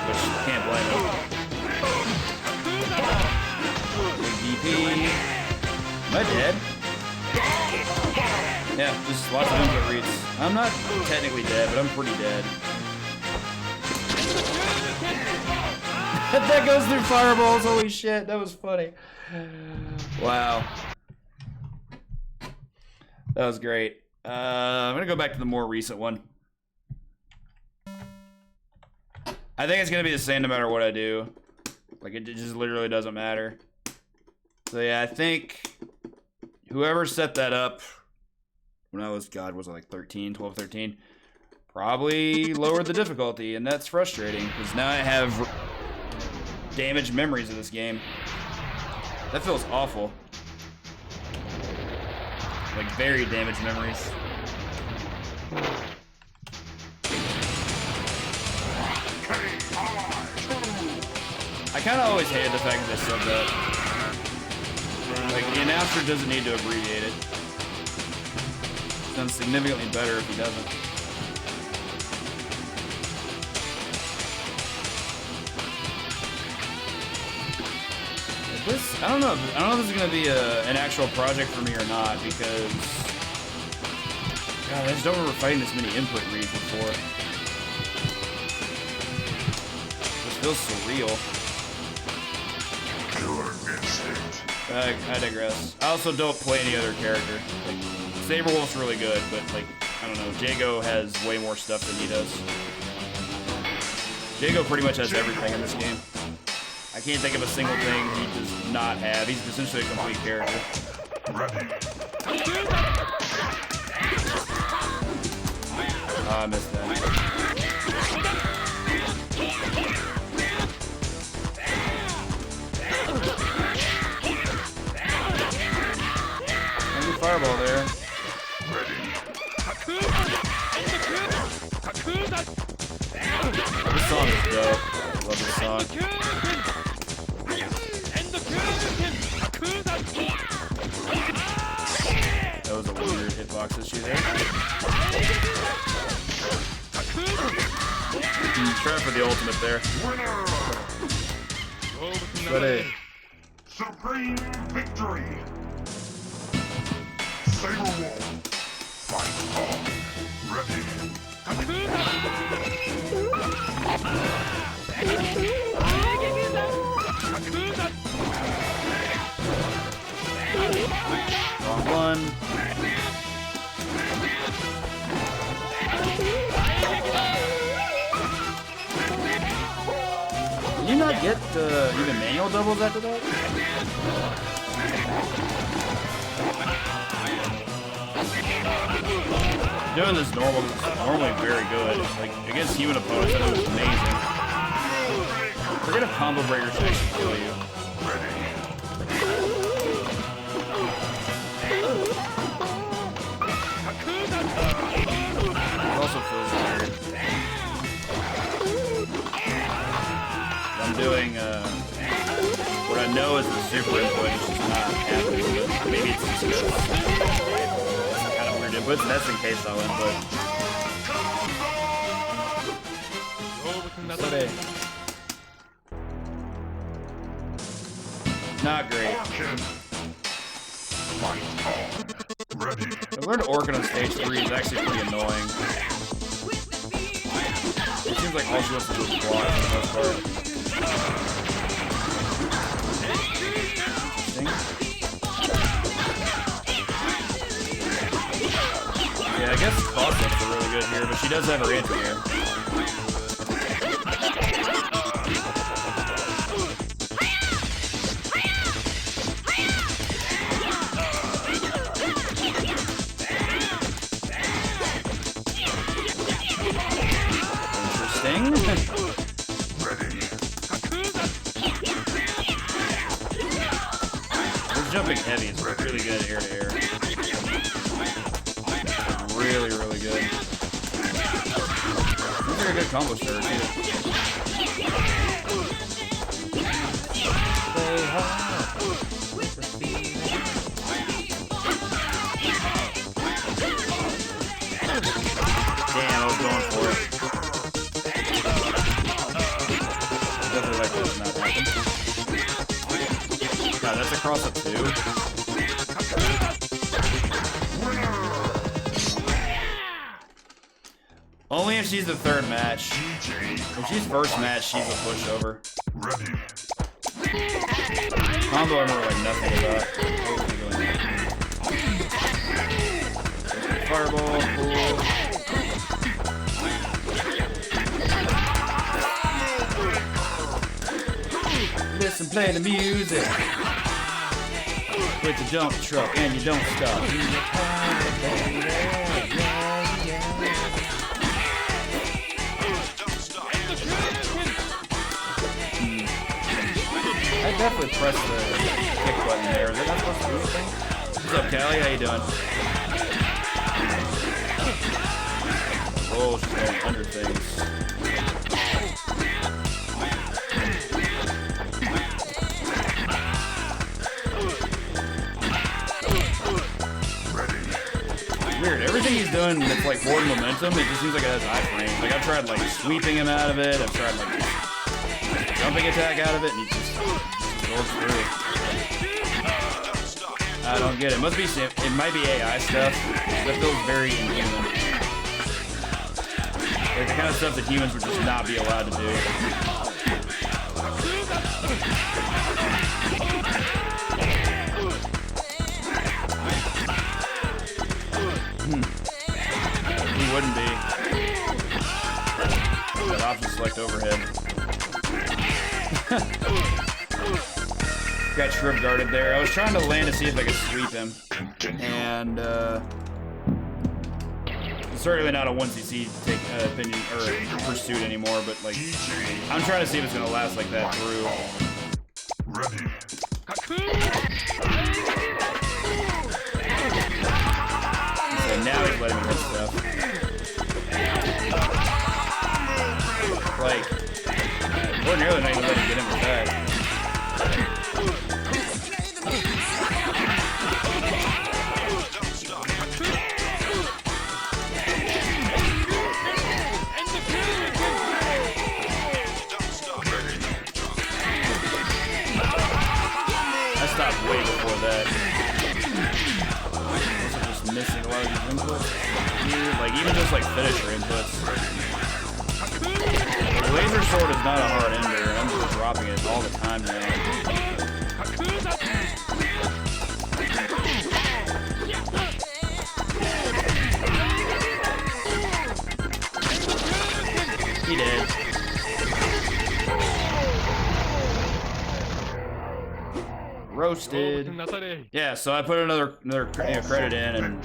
which can't blame him. Big DP. Am I dead? Yeah, just lots of input reads. I'm not technically dead, but I'm pretty dead. That goes through fireballs, holy shit, that was funny. Wow. That was great. I'm gonna go back to the more recent one. I think it's gonna be the same no matter what I do. Like, it just literally doesn't matter. So yeah, I think whoever set that up when I was, God, was it like 13, 12, 13? Probably lowered the difficulty, and that's frustrating, because now I have damaged memories of this game. That feels awful. Like, very damaged memories. I kind of always hated the fact that they said that. Like, the announcer doesn't need to abbreviate it. Sounds significantly better if he doesn't. This, I don't know if this is gonna be an actual project for me or not, because God, I just don't remember fighting this many input reads before. This feels surreal. I digress. I also don't play any other character. Like, Saberwolf's really good, but like, I don't know, Jago has way more stuff than he does. Jago pretty much has everything in this game. I can't think of a single thing he does not have. He's essentially a complete character. Oh, I missed that. Maybe fireball there. This song is dope. I love this song. That was a weird hitbox issue there. Try for the ultimate there. But hey. Supreme victory! Saberwolf, fight on. Ready. Wrong one. Did you not get even manual doubles after that? Doing this normal is normally very good. Like, against human opponents, that was amazing. Forget if combo breakers should actually kill you. It also feels weird. I'm doing what I know is the super input, it's just not happening, but maybe it's just good. Kind of weird inputs, that's in case I'll input. Sorry. Not great. Fight on. Ready. I learned Orchid on stage 3 is actually pretty annoying. It seems like all she wants to do is block for the most part. Yeah, I guess cross-ups are really good here, but she does have her anti-air. Jumping heavy is really good air to air. Really, really good. Looks like a good combo starter too. Damn, I was going for it. Definitely like that to not happen. God, that's a cross-up too. Only if she's the third match. If she's first match, she's a pushover. Combo I remember like nothing about. Fireball, cool. Listen, play the music. With the dump truck and you don't stop. I definitely pressed the kick button there. Is that not supposed to do anything? What's up, Callie? How you doing? Oh, she's going under things. Weird. Everything he's doing that's like forward momentum, it just seems like it has iframes. Like I've tried like sweeping him out of it. I've tried like jumping attack out of it, and he just goes through. I don't get it. Must be it might be AI stuff. That feels very inhuman. Like the kind of stuff that humans would just not be allowed to do. He wouldn't be. That option select overhead. Got shrimp guarded there. I was trying to land to see if I could sweep him. And certainly not a 1cc opinion or pursuit anymore, but like I'm trying to see if it's gonna last like that through. So now he's letting me hit stuff. Like ordinarily not even letting me get him with that. Way before that. Also just missing a lot of these inputs. Weird. Like even just like finisher inputs. The laser sword is not a hard ender, and I'm just dropping it all the time now. He did. Roasted. Yeah, so I put another credit in, and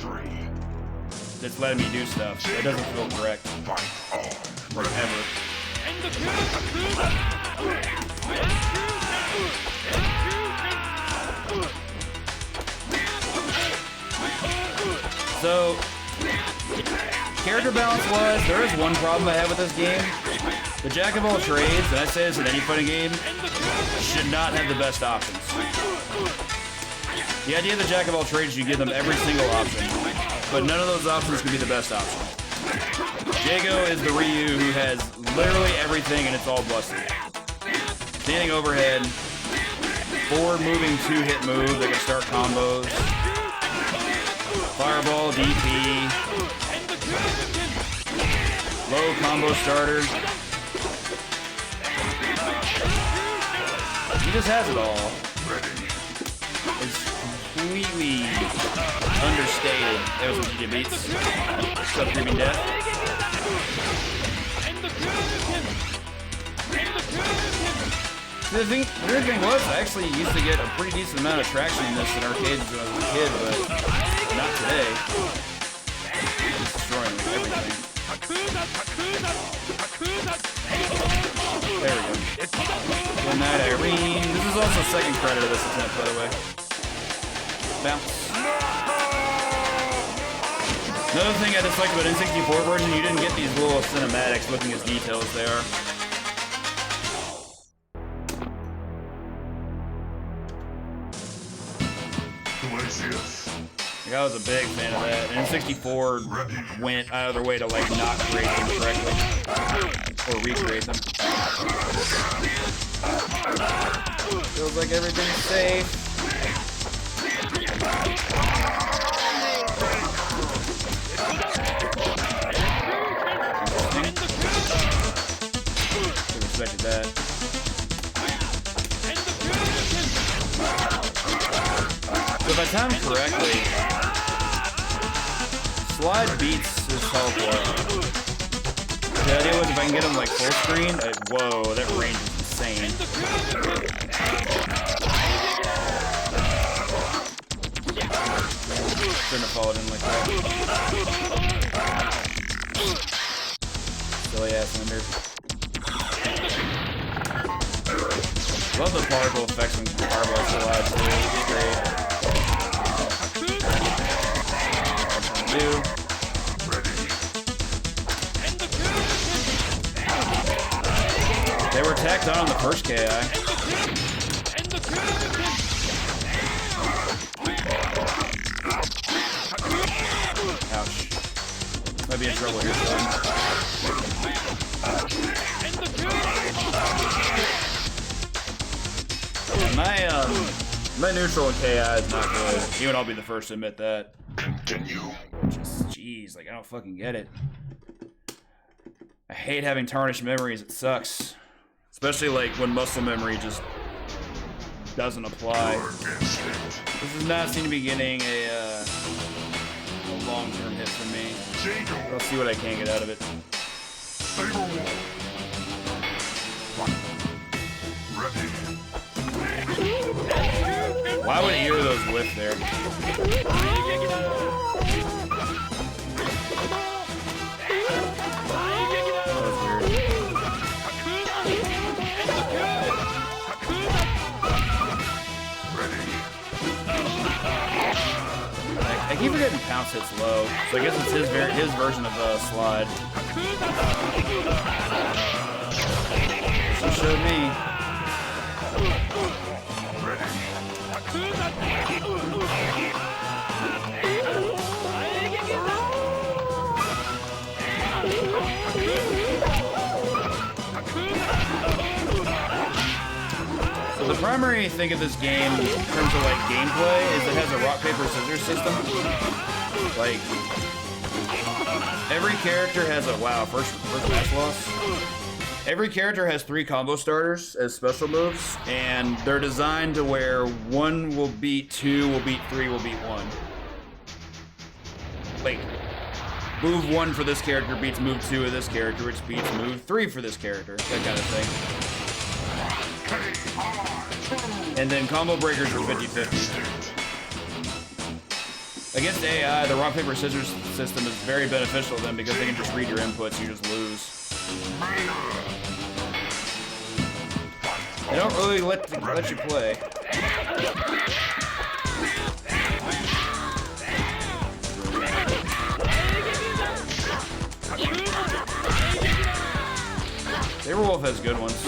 it's letting me do stuff. It doesn't feel correct. Forever. So, character balance-wise, there is one problem I have with this game. The jack of all trades, and I say this in any fighting game, should not have the best options. The idea of the jack of all trades, you give them every single option, but none of those options can be the best option. Jago is the Ryu who has literally everything and it's all busted. Standing overhead, forward moving 2-hit move that can start combos. Fireball, DP. Low combo starter. He just has it all. It's completely understated. That was GG beats. Sub Creeping Death. The weird thing was, I actually used to get a pretty decent amount of traction in this in arcades when I was a kid, but not today. It's destroying everything. There we go. Good night, Irene. This is also second credit of this attempt, by the way. Bounce. Another thing I disliked about N64 version, you didn't get these little cinematics looking as detailed as they are. Like, I was a big fan of that. And N64 went out of their way to like not create them correctly. Or recreate them. Feels like everything's safe. Should have expected that. So if I time correctly, slide beats his teleport. The idea was if I can get him like full screen, whoa, that range is insane. Shouldn't have followed in like that. Silly ass ender. Love the particle effects when fireball slides too. It's great. They were tacked on the first KI. Ouch. Might be in trouble here, son. My neutral in KI is not good. You and I'll be the first to admit that. Just, jeez, like I don't fucking get it. I hate having tarnished memories. It sucks, especially like when muscle memory just doesn't apply. This does not seem to be getting a long-term hit for me. I'll see what I can get out of it. Why would either of those whiff there? I keep forgetting pounce hits low, so I guess it's his version of a slide. She showed me. So the primary thing of this game, in terms of like gameplay, is it has a rock paper scissors system. Like every character has a first match loss. Every character has 3 combo starters as special moves, and they're designed to where 1 will beat 2, will beat 3, will beat 1. Like, move 1 for this character beats move 2 of this character, which beats move 3 for this character, that kind of thing. And then combo breakers are 50-50. Against AI, the rock, paper, scissors system is very beneficial to them because they can just read your inputs, you just lose. They don't really let you play. Saberwolf has good ones.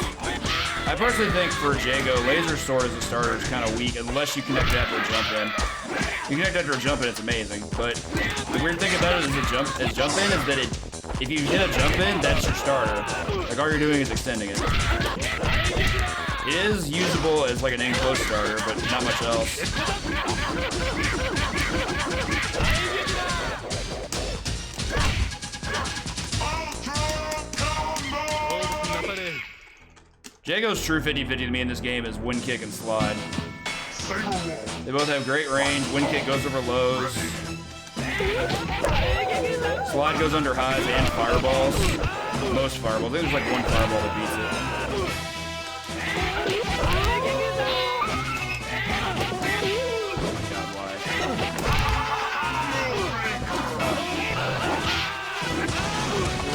I personally think for Jago, Laser Sword as a starter is kind of weak unless you connect after a jump in. You connect after a jump in, it's amazing. But the weird thing about it is jump in is that if you hit a jump in, that's your starter. Like all you're doing is extending it. It is usable as like an in-close starter, but not much else. Jago's true 50-50 to me in this game is wind kick and slide. They both have great range. Wind kick goes over lows. Slide goes under highs and fireballs. Most fireballs. I think there's like one fireball that beats it.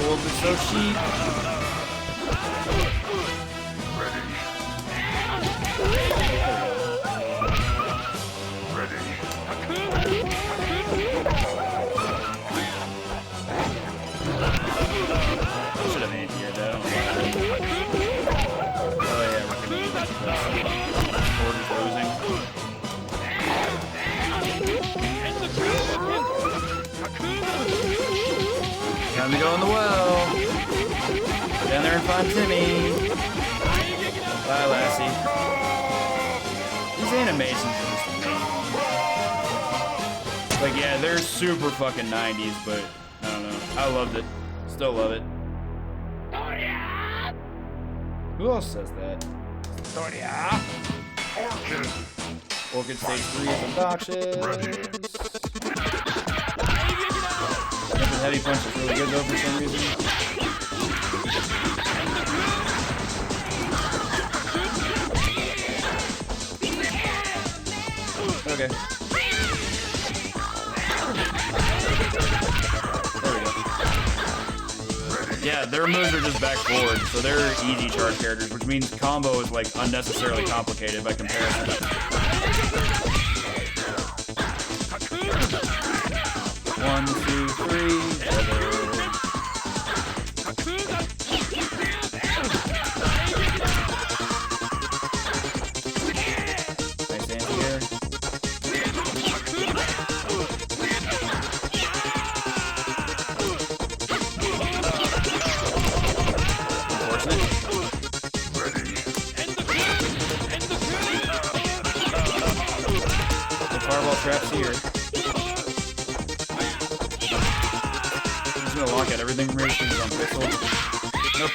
Oh, it's so cheap. Should have made here though. Oh yeah, we're losing. Time to go in the well. Down there and find Timmy. Bye, Lassie. These animations are just amazing. Like, yeah, they're super fucking 90s, but I don't know. I loved it. Still love it. Who else says that? Orchid. Orchid Stage 3 is obnoxious. Heavy punch is really good though for some reason. Okay. There we go. Yeah, their moves are just back forward, so they're easy charge characters, which means combo is like unnecessarily complicated by comparison. 1, 2, 3. Nice anti-air. Unfortunate. The fireball traps here. Lock at everything from here. He's on pistol. Nope.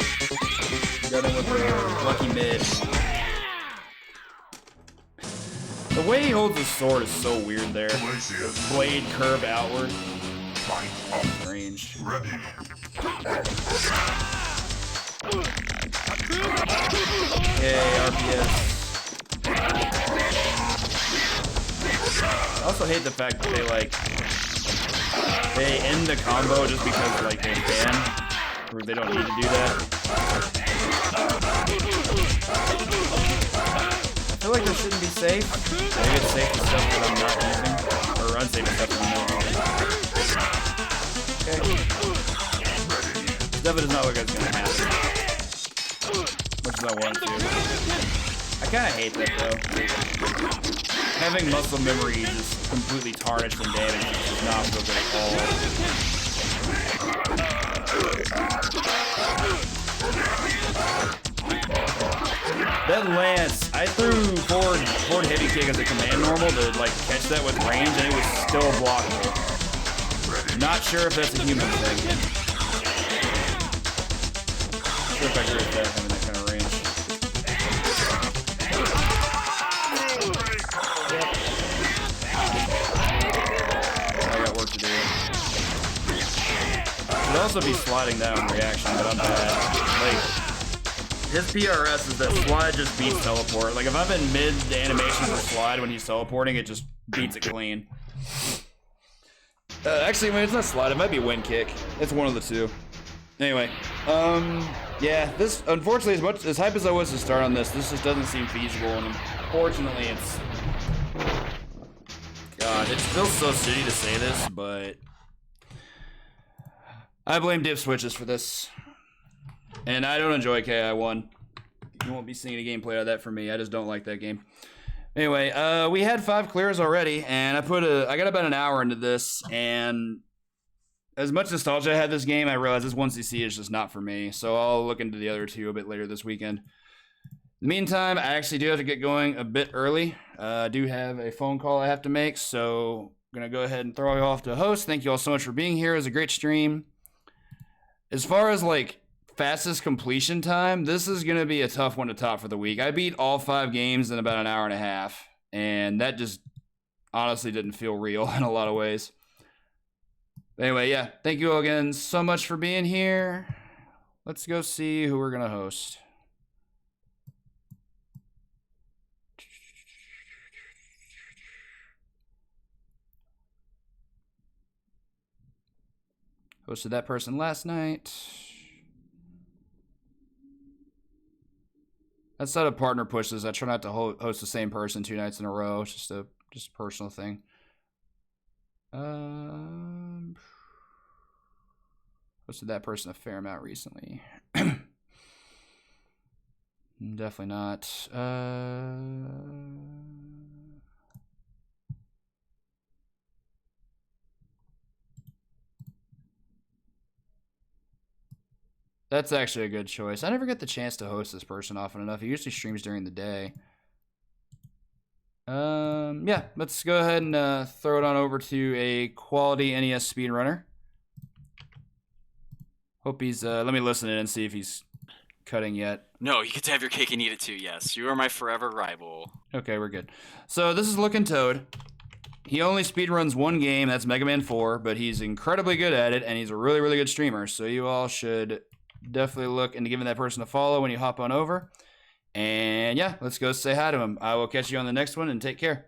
Got him with the lucky mid. The way he holds his sword is so weird there. Blade curved outward. Strange. Yay, RPS. I also hate the fact that they end the combo just because like they can, or they don't need to do that. I feel like this shouldn't be safe. Maybe it's safe to stuff that I'm not using, or unsafe to stuff that I'm not using. Okay. Stuff does not look like it's gonna happen. Much as I want to. I kinda hate that though. Having muscle memory just completely tarnished and damaged does not feel good at all. That lance, I threw forward heavy kick as a command normal to like catch that with range, and it was still blockable. Not sure if that's a human thing. Not sure if I agree with that having that kind of range. Could also be sliding down reaction, but I'm bad. Like, his PRS is that slide just beats teleport. Like, if I'm in mid animation for slide when he's teleporting, it just beats it clean. Actually, when it's not slide, it might be wind kick. It's one of the two. Anyway, yeah, this, unfortunately, as hype as I was to start on this just doesn't seem feasible, and unfortunately, it's... God, it feels so shitty to say this, but... I blame Dip Switches for this. And I don't enjoy KI1. You won't be seeing any gameplay out of that from me. I just don't like that game. Anyway, we had 5 clears already, and I got about an hour into this, and as much nostalgia I had this game, I realized this 1cc is just not for me. So I'll look into the other 2 a bit later this weekend. In the meantime, I actually do have to get going a bit early. I do have a phone call I have to make, so going to go ahead and throw you off to host. Thank you all so much for being here. It was a great stream. As far as like fastest completion time, this is going to be a tough one to top for the week. I beat all 5 games in about an hour and a half, and that just honestly didn't feel real in a lot of ways. Anyway, yeah, thank you all again so much for being here. Let's go see who we're going to host. Hosted that person last night. That's not a partner pushes. I try not to host the same person 2 nights in a row. It's just a personal thing. Hosted that person a fair amount recently. Definitely not. That's actually a good choice. I never get the chance to host this person often enough. He usually streams during the day. Yeah, let's go ahead and throw it on over to a quality NES speedrunner. Hope he's, let me listen in and see if he's cutting yet. No, you get to have your cake and eat it too, yes. You are my forever rival. Okay, we're good. So this is Looking Toad. He only speedruns 1 game, that's Mega Man 4, but he's incredibly good at it, and he's a really, really good streamer. So you all should definitely look into giving that person a follow when you hop on over. And yeah, let's go say hi to him. I will catch you on the next one, and take care.